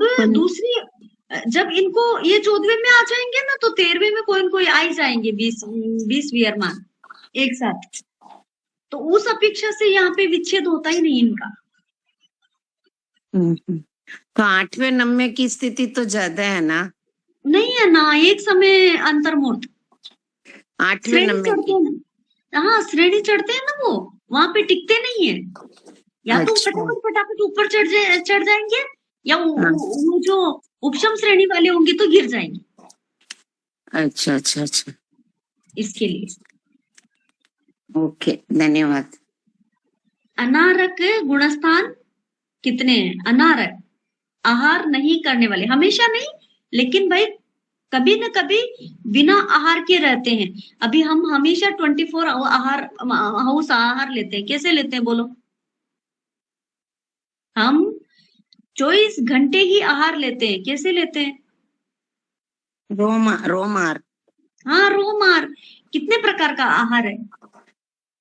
इनको ये 14वें में आ जाएंगे ना, तो 13वें में कोई न कोई आ ही जाएंगे 20 विहरमान एक साथ, तो उस अपेक्षा से यहाँ पे विच्छेद होता ही नहीं इनका। तो 8वें 9वें की स्थिति तो ज्यादा है ना? नहीं है ना, एक समय अंतर्मुहूर्त 8वें श्रेणी 9वें चढ़ते की। हैं ना। हाँ, श्रेणी चढ़ते हैं ना, वो वहां पे टिकते नहीं है। या तो अच्छा। फटाफट फटाफट ऊपर चढ़ जाएंगे, या हाँ। वो जो उपशम श्रेणी वाले होंगे तो गिर जाएंगे। अच्छा अच्छा अच्छा, इसके लिए ओके, धन्यवाद। अनारक गुणस्थान कितने हैं? अनारक आहार नहीं करने वाले, हमेशा नहीं, लेकिन भाई कभी न कभी बिना आहार के रहते हैं। अभी हम हमेशा 24 आहार हाउस आहार लेते हैं। कैसे लेते हैं बोलो? हम 24 घंटे ही आहार लेते हैं। कैसे लेते हैं? रोमार। हाँ, रोमार। कितने प्रकार का आहार है?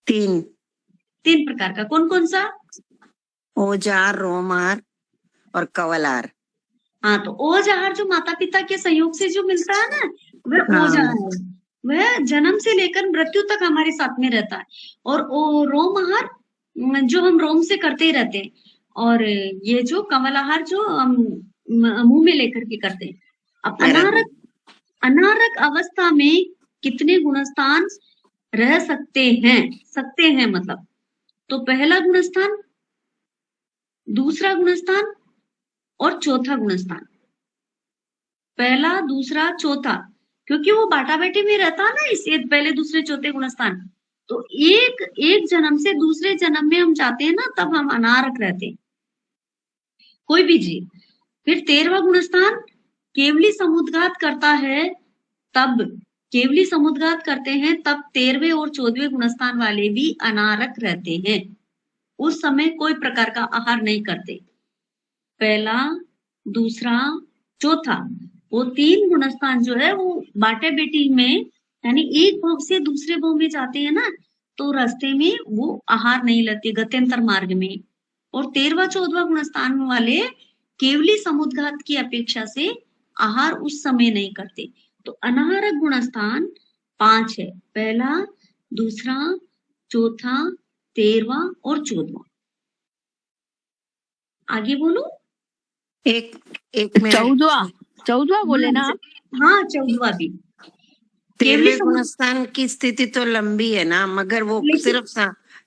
3 प्रकार का। कौन कौन सा? ओजार, रोमार और कवलार। हाँ, तो ओज आहार जो माता पिता के सहयोग से जो मिलता है ना, वह ओज आहार है। वह जन्म से लेकर मृत्यु तक हमारे साथ में रहता है। और रोम आहार जो हम रोम से करते ही रहते हैं। और ये जो कमल आहार जो हम मुंह में लेकर के करते हैं। अब अनारक अवस्था में कितने गुणस्थान रह सकते हैं मतलब, तो पहला गुणस्थान, दूसरा गुणस्थान और चौथा गुणस्थान। पहला, दूसरा, चौथा, क्योंकि वो बाटा बेटी में रहता ना, इसलिए पहले दूसरे चौथे गुणस्थान। तो एक जन्म से दूसरे जन्म में हम जाते हैं ना, तब हम अनारक रहते हैं, कोई भी जीव। फिर 13वां गुणस्थान, केवली समुद्घात करता है तब, केवली समुद्घात करते हैं तब 13वें और 14वें गुणस्थान वाले भी अनारक रहते हैं। उस समय कोई प्रकार का आहार नहीं करते। पहला, दूसरा, चौथा, वो 3 गुणस्थान जो है वो बाटे बेटी में, यानी एक भव से दूसरे भव में जाते हैं ना, तो रास्ते में वो आहार नहीं लेते, गत्यंतर मार्ग में। और 13वां 14वां गुणस्थान वाले केवली समुद्घात की अपेक्षा से आहार उस समय नहीं करते। तो अनाहारक गुणस्थान 5 है। पहला, दूसरा, चौथा, 13वां और 14वां। आगे बोलो। एक मिनट। 14वां बोले ना आप? हाँ, 14वां भी। 13वें गुणस्थान की स्थिति तो लंबी है ना, मगर वो सिर्फ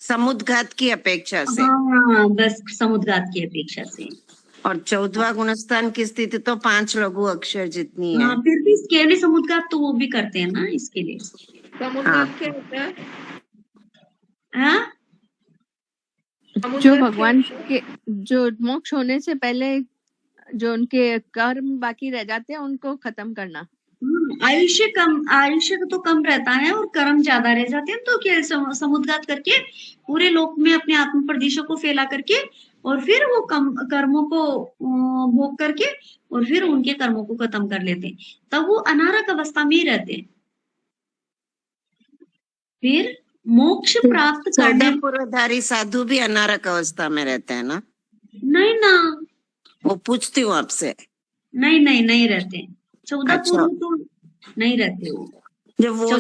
समुद्घात की अपेक्षा से। हाँ, बस समुद्घात की अपेक्षा से। और 14वां गुणस्थान की स्थिति तो 5 लघु अक्षर जितनी है। हाँ, फिर भी केवली समुद्घात तो वो भी करते हैं ना, इसके लिए। समुद्घात क्या होता है? हाँ, जो भगवान के, जो मोक्ष होने से पहले जो उनके कर्म बाकी रह जाते हैं उनको खत्म करना। आयुष्य तो कम रहता है और कर्म ज्यादा रह जाते हैं, तो क्या समुद्घात करके पूरे लोक में अपने आत्म प्रदेशों को फैला करके, और फिर वो कर्मों को भोग करके, और फिर उनके कर्मों को खत्म कर लेते हैं। तब वो अनारक अवस्था में ही रहते हैं। फिर मोक्ष प्राप्त करने, पूर्वधारी साधु भी अनारक अवस्था में रहते हैं ना? नहीं ना, वो पूछती हूँ आपसे। नहीं रहते। 14 अच्छा। पूर्व तो नहीं रहते वो। जब वो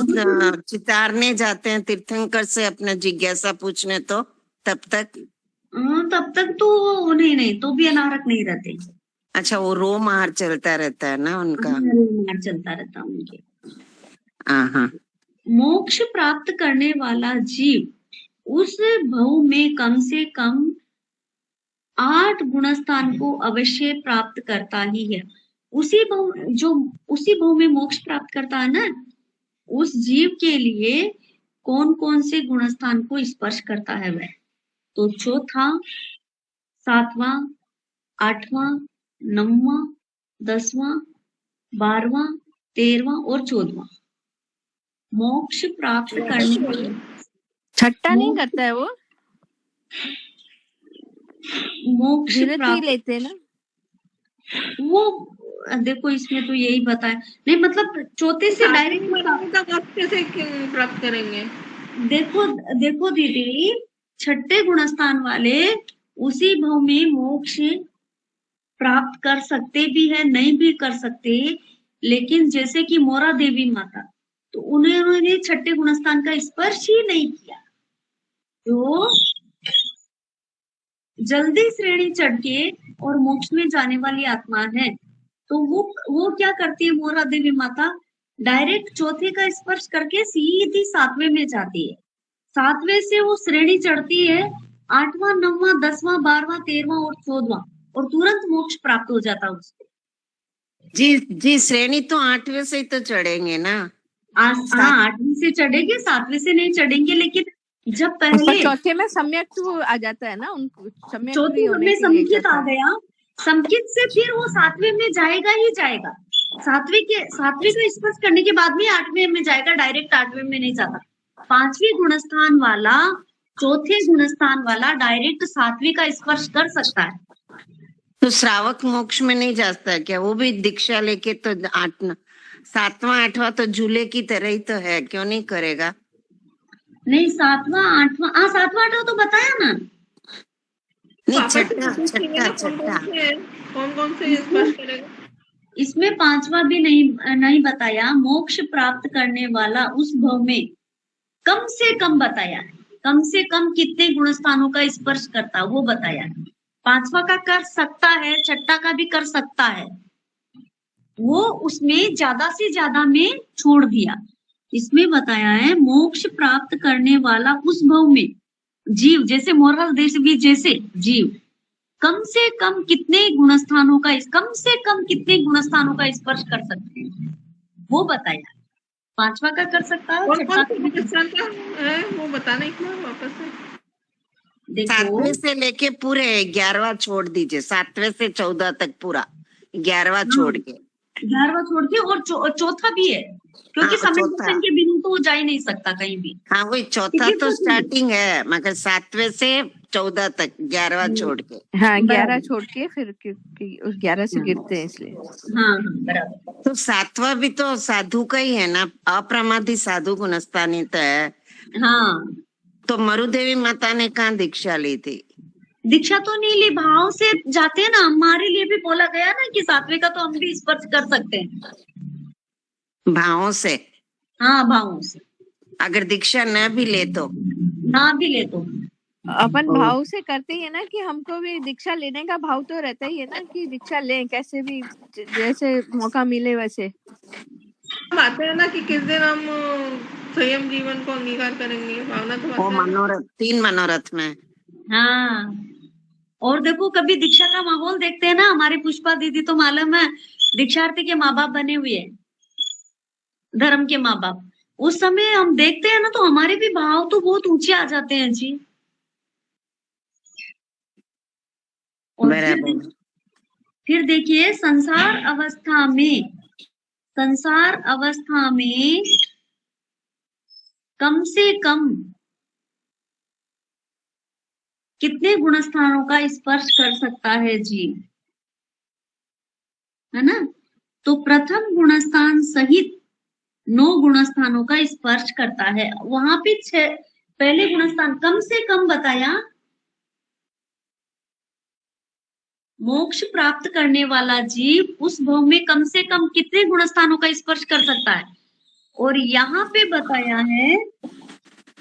चितारने जाते हैं तीर्थंकर से अपना जिज्ञासा पूछने, तो तब तक तो नहीं, तो भी अनारक नहीं रहते। अच्छा, वो रोम आहार चलता रहता है ना उनका? चलता रहता उनके। हाँ। मोक्ष प्राप्त करने वाला जीव उस भव में कम से कम 8 गुणस्थान को अवश्य प्राप्त करता ही है। उसी भव में मोक्ष प्राप्त करता है ना, उस जीव के लिए कौन कौन से गुणस्थान को स्पर्श करता है वह? तो चौथा, 7वां, 8वां, 9वां, 10वां, 12वां, 13वां और 14वां। मोक्ष प्राप्त करने, छठा नहीं करता है वो, मोक्ष प्राप्त लेते हैं ना वो। देखो, इसमें तो यही बताया नहीं, मतलब चौथे से डायरेक्ट कैसे प्राप्त करेंगे? देखो दीदी, छठे गुणस्थान वाले उसी भव में मोक्ष प्राप्त कर सकते भी है, नहीं भी कर सकते। लेकिन जैसे कि मोरा देवी माता, तो उन्होंने छठे गुणस्थान का स्पर्श ही नहीं किया। तो जल्दी श्रेणी चढ़ के और मोक्ष में जाने वाली आत्मा है, तो वो क्या करती है मोरा देवी माता, डायरेक्ट चौथे का स्पर्श करके सीधी सातवें में जाती है। सातवें से वो श्रेणी चढ़ती है, 8वां 9वां 10वां 12वां 13वां और 14वां, और तुरंत मोक्ष प्राप्त हो जाता है उसको। जी श्रेणी तो 8वें से ही तो चढ़ेंगे ना। हाँ 8वीं से चढ़ेंगे, 7वें से नहीं चढ़ेंगे, लेकिन जब पहले चौथे में सम्यक वो आ जाता है ना, उनको सम्यक चौथे में समकित आ गया, समकित से फिर वो 7वें में जाएगा ही जाएगा। 7वें को स्पर्श करने के बाद में 8वें में जाएगा, डायरेक्ट 8वें में नहीं जाता। 5वें गुणस्थान वाला, चौथे गुणस्थान वाला डायरेक्ट 7वें का स्पर्श कर सकता है। तो श्रावक मोक्ष में नहीं जाता है क्या? वो भी दीक्षा लेके तो 7वां 8वां तो झूले की तरह ही तो है, क्यों नहीं करेगा? नहीं 7वां 8वां, हाँ 7वां 8वां तो बताया ना। नहीं छठा कौन कौन से स्पर्श करेगा? इसमें 5वां भी नहीं बताया। मोक्ष प्राप्त करने वाला उस भव में कम से कम बताया, कम से कम कितने गुणस्थानों का स्पर्श करता वो बताया। 5वां का कर सकता है, छठा का भी कर सकता है, वो उसमें ज्यादा से ज्यादा में छोड़ दिया। इसमें बताया है मोक्ष प्राप्त करने वाला उस भव में जीव, जैसे मोरल देश भी जैसे जीव कम से कम कितने गुणस्थानों का स्पर्श कर सकते हैं वो बताया। 5वां का कर सकता है, छठा का भी कर सकता है, वो बताना एक बार वापस से। देखो 7वें से लेके पूरे 11वां छोड़ दीजिए, 7वें से 14 तक पूरा 11वां छोड़ के, 11वां छोड़ के, और चौथा भी है, क्योंकि समय दर्शन के बिना तो जा ही नहीं सकता कहीं भी। हाँ वही चौथा तो स्टार्टिंग है, मगर 7वें से 14 तक 11वां छोड़ के। हाँ 11 छोड़ के फिर उस 11 से गिरते हैं इसलिए। हाँ बराबर। तो 7वां भी तो साधु का ही है ना, अप्रमादी साधु गुणस्थानित है। हाँ तो मरुदेवी माता ने कहाँ दीक्षा ली थी? दीक्षा तो नहीं ली, भाव से जाते हैं ना। हमारे लिए भी बोला गया ना कि 7वें का तो हम भी स्पर्श कर सकते हैं भावों से। हाँ भावों से। अगर दीक्षा न भी ले तो अपन भाव से करते हैं ना, कि हमको भी दीक्षा लेने का भाव तो रहता ही है ना, कि दीक्षा लें कैसे भी, जैसे मौका मिले वैसे। बात है ना कि किस दिन हम संयम जीवन को अंगीकार करेंगे, भावना तो वो मनोरथ, 3 मनोरथ में। हाँ और देखो कभी दीक्षा का माहौल देखते हैं ना, हमारे पुष्पा दीदी तो मालूम है दीक्षार्थी के माँ बाप बने हुए हैं, धर्म के माँ बाप। उस समय हम देखते हैं ना तो हमारे भी भाव तो बहुत ऊंचे आ जाते हैं जी। और फिर देखिए संसार अवस्था में कम से कम कितने गुणस्थानों का स्पर्श कर सकता है जीव, है ना? तो प्रथम गुणस्थान सहित 9 गुणस्थानों का स्पर्श करता है। वहां पे 6 पहले गुणस्थान कम से कम बताया। मोक्ष प्राप्त करने वाला जीव उस भव में कम से कम कितने गुणस्थानों का स्पर्श कर सकता है, और यहाँ पे बताया है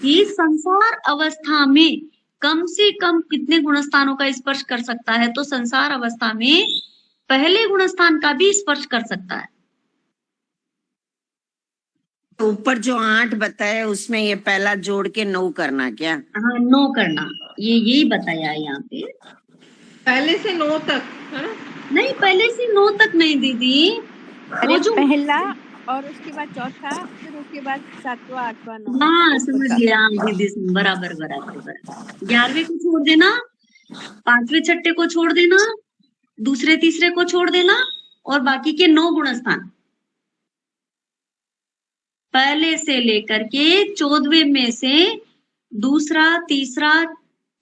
कि संसार अवस्था में कम से कम कितने गुणस्थानों का स्पर्श कर सकता है। तो संसार अवस्था में पहले गुणस्थान का भी स्पर्श कर सकता है। ऊपर जो 8 बताया उसमें ये पहला जोड़ के 9 करना क्या? हाँ 9 करना, यही बताया है यहाँ पे। पहले से 9 तक है ना? नहीं पहले से 9 तक नहीं दीदी, अरे जो पहला और उसके बाद चौथा, फिर उसके बाद 7वां 8वां 9वां। हाँ समझ लिया दीदी, बराबर। 11वें को छोड़ देना, 5वें 6ठे को छोड़ देना, दूसरे तीसरे को छोड़ देना, और बाकी के 9 गुणस्थान पहले से लेकर के 14वें में से दूसरा, तीसरा,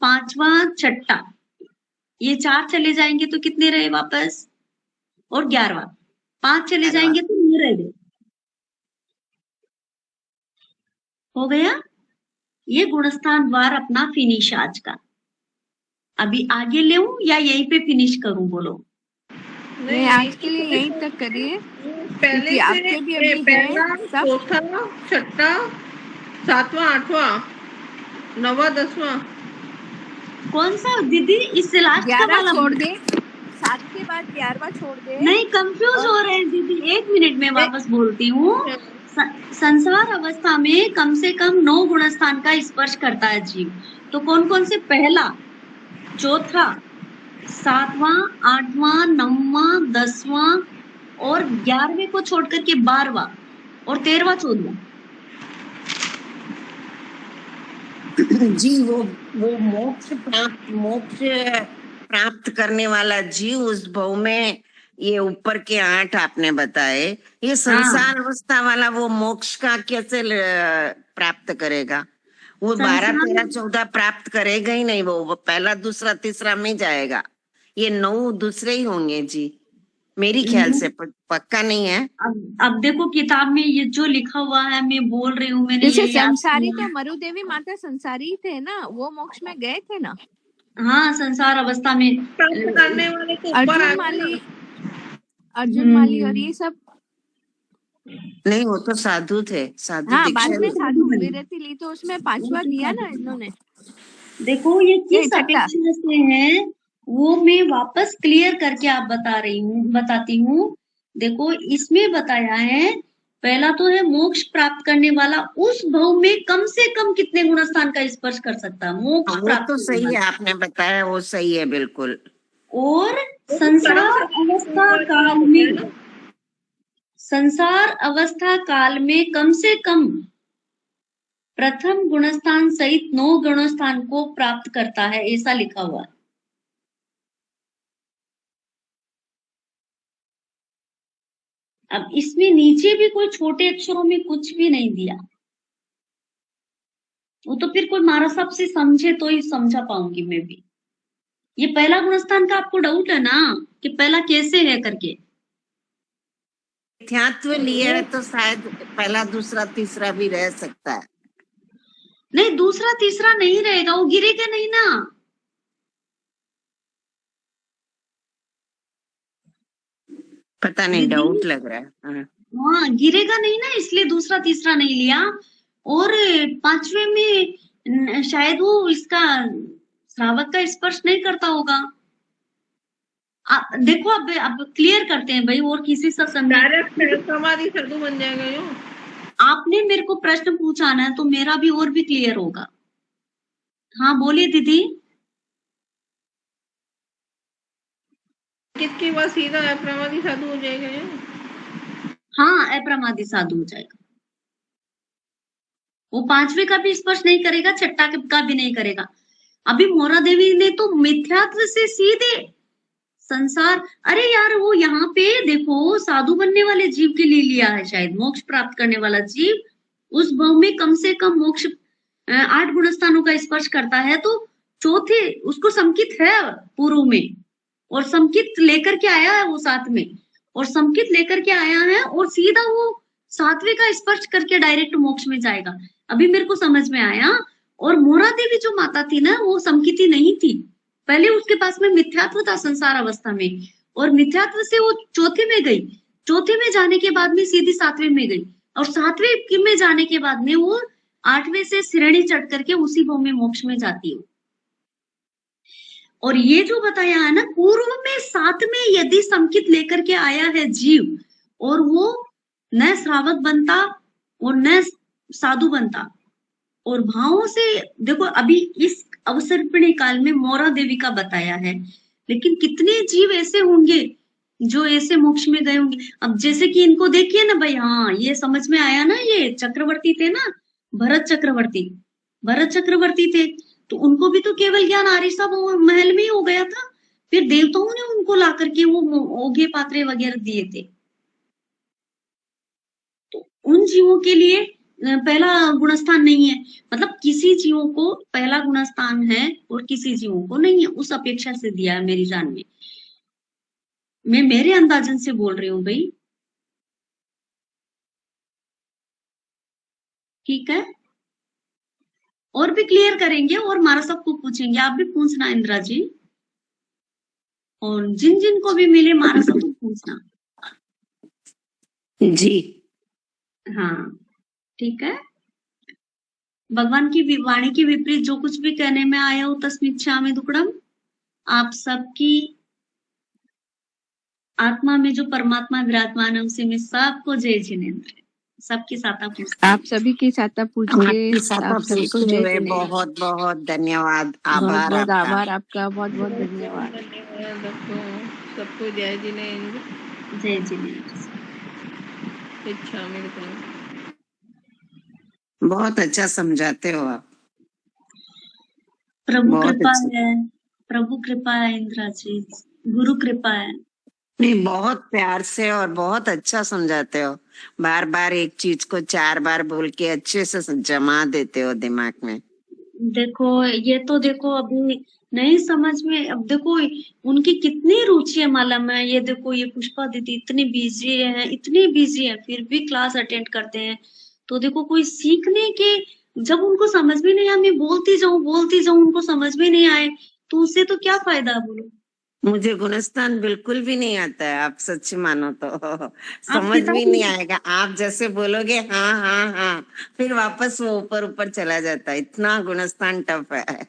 5वां, 6ठा, ये 4 चले जाएंगे तो कितने रहे वापस, और 11वां 5 चले जाएंगे तो 9 रह गए। हो गया ये गुणस्थान वार अपना फिनिश आज का। अभी आगे ले या यहीं पे फिनिश करूं? बोलो। नहीं आज के लिए यहीं तक करिए, पहले आपके भी अभी पहला, चौथा, छठा, 7वां 8वां 9वां 10वां कौन सा दीदी, इससे लास्ट का 11 वाला छोड़ दे, 7 के बाद 11वां छोड़ दे। नहीं, कंफ्यूज हो रहे हैं दीदी, 1 मिनट में वापस बोलती हूँ। संसार अवस्था में कम से कम 9 गुणस्थान का स्पर्श करता है जीव। तो कौन कौन से? पहला, चौथा, 7वां, 8वां, 9वां, 10वां और 11वें को छोड़ करके 12वां और 13वां, 14वां। जी वो मोक्ष प्राप्त करने वाला जीव उस भव में, ये ऊपर के 8 आपने बताए, ये संसार अवस्था वाला वो मोक्ष का कैसे प्राप्त करेगा? वो 12, 13, 14 प्राप्त करेगा ही नहीं, वो पहला, दूसरा, तीसरा में जाएगा। ये 9 दूसरे ही होंगे जी, मेरी ख्याल से, पक्का नहीं है। अब देखो किताब में ये जो लिखा हुआ है, मैं बोल रही हूँ, मैंने जैसे ये याद संसारी किया। तो मरुदेवी माता संसारी थे ना, वो मोक्ष में गए थे ना। हाँ, संसार अवस्था में प्राप्त करने वाले तो ऊपर आ गए ना। अर्जुन माली और ये सब नहीं, वो तो साधु थे, साधु हाँ, दीक्षा बाद में ली। साधु विरति ली, तो उसमें 5वां दिया ना इन्होंने। देखो ये किस छठा। अपेक्षा से है, वो मैं वापस क्लियर करके आप बताती हूँ। देखो इसमें बताया है, पहला तो है मोक्ष प्राप्त करने वाला उस भव में कम से कम कितने गुणस्थान का स्पर्श कर सकता है, मोक्ष वो प्राप्त तो सही करने है, वाला। आपने बताया वो सही है बिल्कुल। और संसार अवस्था काल में कम से कम प्रथम गुणस्थान सहित 9 गुणस्थान को प्राप्त करता है, ऐसा लिखा हुआ है। अब इसमें नीचे भी कोई छोटे अक्षरों में कुछ भी नहीं दिया, वो तो फिर कोई महाराज साहब से समझे तो ही समझा पाऊंगी मैं भी। ये पहला गुणस्थान का आपको डाउट है ना कि पहला कैसे है करके? मिथ्यात्व लिया है तो शायद पहला, दूसरा, तीसरा भी रह सकता है। नहीं, दूसरा तीसरा नहीं रहेगा, वो गिरेगा नहीं ना। पता नहीं, डाउट लग रहा है। हाँ, गिरेगा नहीं ना, इसलिए दूसरा तीसरा नहीं लिया। और 5वें में शायद वो इसका श्रावक का स्पर्श नहीं करता होगा। देखो अब क्लियर करते हैं भाई, और किसी से डायरेक्ट समाधि साधु बन जाएगा यो। आपने मेरे को प्रश्न पूछा ना, तो मेरा भी और भी क्लियर होगा। हाँ बोलिए दीदी। किसकी बात सीधा अप्रमादी साधु हो जाएगा यो। हाँ, अप्रमादी साधु हो जाएगा। वो 5वें का भी स्पर्श नहीं करेगा, छठा का भी नहीं करेगा। अभी मोरा देवी ने तो मिथ्यात्व से सीधे संसार, अरे यार वो यहाँ पे देखो साधु बनने वाले जीव के लिए लिया है, शायद मोक्ष प्राप्त करने वाला जीव उस भव में कम से कम मोक्ष 8 गुणस्थानों का स्पर्श करता है, तो चौथे उसको समकित है पूर्व में, और समकित लेकर के आया है वो 7 में, और समकित लेकर के आया है, और सीधा वो 7वें का स्पर्श करके डायरेक्ट मोक्ष में जाएगा। अभी मेरे को समझ में आया। और मोरा देवी जो माता थी ना, वो समकिती नहीं थी, पहले उसके पास में मिथ्यात्व था संसार अवस्था में, और मिथ्यात्व से वो चौथे में गई, चौथे में जाने के बाद में सीधी 7वें में गई, और 7वें में जाने के बाद में वो 8वें से श्रेणी चढ़ करके उसी भव में मोक्ष में जाती है। और ये जो बताया है ना, पूर्व में 7 में यदि समकित लेकर के आया है जीव, और वो न श्रावक बनता और न साधु बनता, और भावों से देखो, अभी इस अवसर्पिणी काल में मोरा देवी का बताया है, लेकिन कितने जीव ऐसे होंगे जो ऐसे मोक्ष में गए होंगे। अब जैसे कि इनको देखिए ना भाई, हाँ ये समझ में आया ना, ये चक्रवर्ती थे ना, भरत चक्रवर्ती थे, तो उनको भी तो केवल ज्ञान आर्य साहब महल में ही हो गया था, फिर देवताओं ने उनको ला करके वो ओघे पात्रे वगैरह दिए थे। तो उन जीवों के लिए पहला गुणस्थान नहीं है, मतलब किसी जीवों को पहला गुणस्थान है और किसी जीवों को नहीं है, उस अपेक्षा से दिया है मेरी जान में। मैं मेरे अंदाजन से बोल रही हूँ भाई, ठीक है। और भी क्लियर करेंगे, और मारा सबको पूछेंगे, आप भी पूछना इंदिरा जी, और जिन जिन को भी मिले मारा सबको पूछना जी। हाँ ठीक है। भगवान की वाणी के विपरीत जो कुछ भी कहने में आया हो तस्मिच्छामि दुक्कडम। आप सबकी आत्मा में जो परमात्मा विराजमान है उसी में सबको जय जिनेंद्र। सबकी साता पूजते आप सभी की साता पूज के आपकी साता आप सबको पूछते जय हुए जिनेंद्र। बहुत बहुत धन्यवाद, बहुत आभार बहुत आपका। आभार आपका, बहुत बहुत धन्यवाद। धन्यवाद आपको, सबको जय जिनेंद्र। जय जिनेंद्र। इच्छा मेरे को बहुत अच्छा समझाते हो आप, प्रभु बहुत कृपा अच्छा। है, प्रभु कृपा है इंदिरा जी, गुरु कृपा है। नहीं, बहुत प्यार से और बहुत अच्छा समझाते हो। बार बार एक चीज को 4 बार बोल के अच्छे से जमा देते हो दिमाग में। देखो ये तो देखो अभी नहीं समझ में, अब देखो उनकी कितनी रुचि है मालूम है। ये देखो ये पुष्पा दीदी इतनी बिजी है फिर भी क्लास अटेंड करते हैं। तो देखो कोई सीखने के, जब उनको समझ में नहीं आए मैं बोलती जाऊं उनको समझ में नहीं आए तो उससे तो क्या फायदा बोलो। मुझे गुणस्थान बिल्कुल भी नहीं आता है, आप सच मानो तो आप समझ भी नहीं आएगा। आप जैसे बोलोगे हाँ हाँ हाँ, फिर वापस वो ऊपर ऊपर चला जाता है। इतना गुणस्थान टफ है।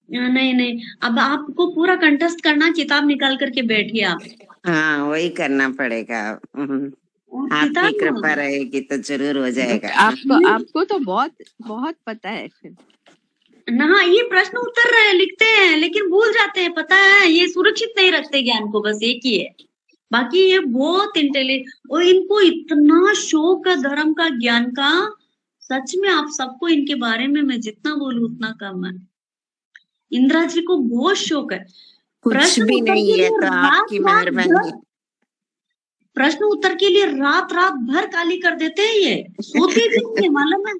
नहीं, अब आपको पूरा कंठस्थ करना, किताब निकाल करके बैठिए आप हाँ, वही करना पड़ेगा। और आपकी किताब कृपा रहेगी तो जरूर हो जाएगा। आपको तो बहुत बहुत पता है फिर ना। ये प्रश्न उत्तर लिखते हैं लेकिन भूल जाते हैं, पता है ये सुरक्षित नहीं रखते ज्ञान को, बस एक ही है। बाकी ये बहुत इंटेलिजेंट और इनको इतना शौक है धर्म का, ज्ञान का। सच में आप सबको इनके बारे में मैं जितना बोलूं उतना कम है। इंदिरा जी को बहुत शौक है। कुछ प्रश्न भी उत्तर नहीं के है लिए तो आपकी मेहरबानी। प्रश्न उत्तर के लिए रात भर काली कर देते हैं, ये सोते भी नहीं है मालूम है।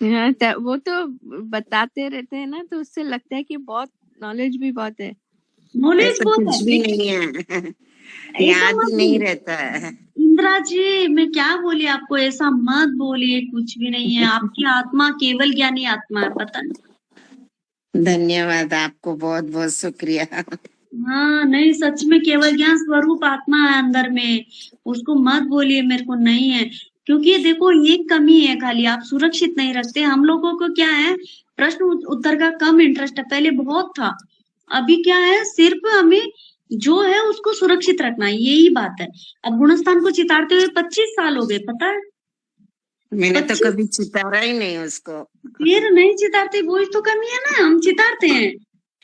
हाँ, वो तो बताते रहते हैं ना, तो उससे लगता है कि बहुत नॉलेज भी बहुत है। नॉलेज ऐसा बहुत कुछ है भी लेकिन नहीं है, ऐसा याद मत ही नहीं बोलिए रहता है। इंदिरा जी, मैं क्या बोली आपको, ऐसा मत बोलिए, कुछ भी नहीं है। आपकी आत्मा केवल ज्ञानी आत्मा है, पता है। धन्यवाद, आपको बहुत बहुत शुक्रिया। हाँ नहीं, सच में केवल ज्ञान स्वरूप आत्मा है अंदर में। उसको मत बोलिए मेरे को नहीं है, क्योंकि देखो ये कमी है खाली, आप सुरक्षित नहीं रखते। हम लोगों को क्या है, प्रश्न उत्तर का कम इंटरेस्ट है, पहले बहुत था। अभी क्या है, सिर्फ हमें जो है उसको सुरक्षित रखना है, यही बात है। अब गुणस्थान को चितारते हुए 25 साल हो गए, पता है। मैंने तो 25 कभी चितारा ही नहीं उसको। फिर नहीं चितारते, वही तो कमी है ना। हम चितारते हैं,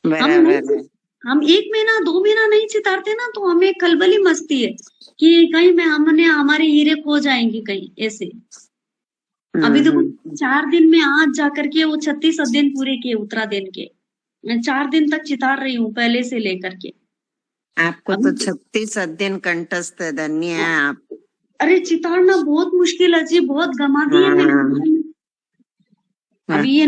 हम नहीं बराबर है। हम 1 महीना 2 महीना नहीं चितारते ना तो हमें खलबली मचती है कि कहीं में हमने हमारे हीरे खो जाएंगे कहीं ऐसे। अभी देखो 4 दिन में आज जाकर के वो 36 दिन पूरे किए उत्तरायण के। मैं 4 दिन तक चितार रही हूँ पहले से लेकर के। आपको तो अभी 36 अध्ययन कंठस्थ है, धन्य है आप। अरे चितारना बहुत मुश्किल है जी, बहुत गमा दिए मैंने। अभी ये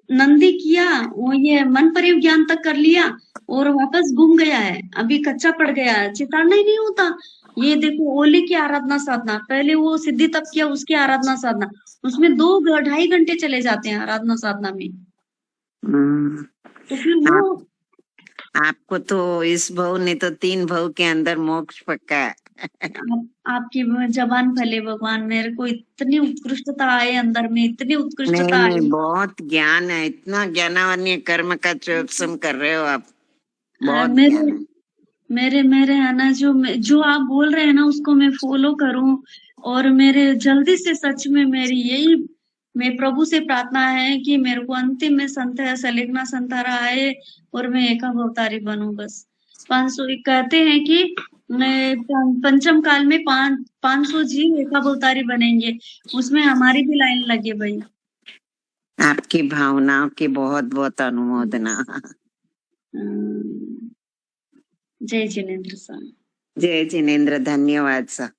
नंदी किया, वो ये मन परिव ज्ञान तक कर लिया और वापस घूम गया है, अभी कच्चा पड़ गया है, चितारना ही नहीं होता। ये देखो ओले की आराधना साधना, पहले वो सिद्धि तप किया उसकी आराधना साधना, उसमें 2-2.5 घंटे चले जाते हैं आराधना साधना में। तो फिर वो आपको तो इस भव नहीं तो 3 भव के अंदर मोक्ष पक्का है। आपकी जबान फैले भगवान, मेरे को इतनी उत्कृष्टता आए अंदर में, इतनी उत्कृष्टता नहीं, आए। बहुत ज्ञान है, इतना ज्ञानावन्य कर्म का चोपसम कर रहे हो आप, बहुत मेरे ज्ञान है। मेरे है ना, जो आप बोल रहे हैं ना उसको मैं फॉलो करूं। और मेरे जल्दी से, सच में मेरी यही मैं प्रभु से प्रार्थना है कि मेरे को अंतिम में संत सलेखना संतारा आए और मैं एकावतारी बनूं बस। 500 कहते हैं कि पंचम काल में 500 जीव एकावतारी बनेंगे, उसमें हमारी भी लाइन लगे भाई। आपकी भावनाओं की बहुत बहुत अनुमोदना। जय जिनेंद्र साहब। जय जिनेंद्र, धन्यवाद सा।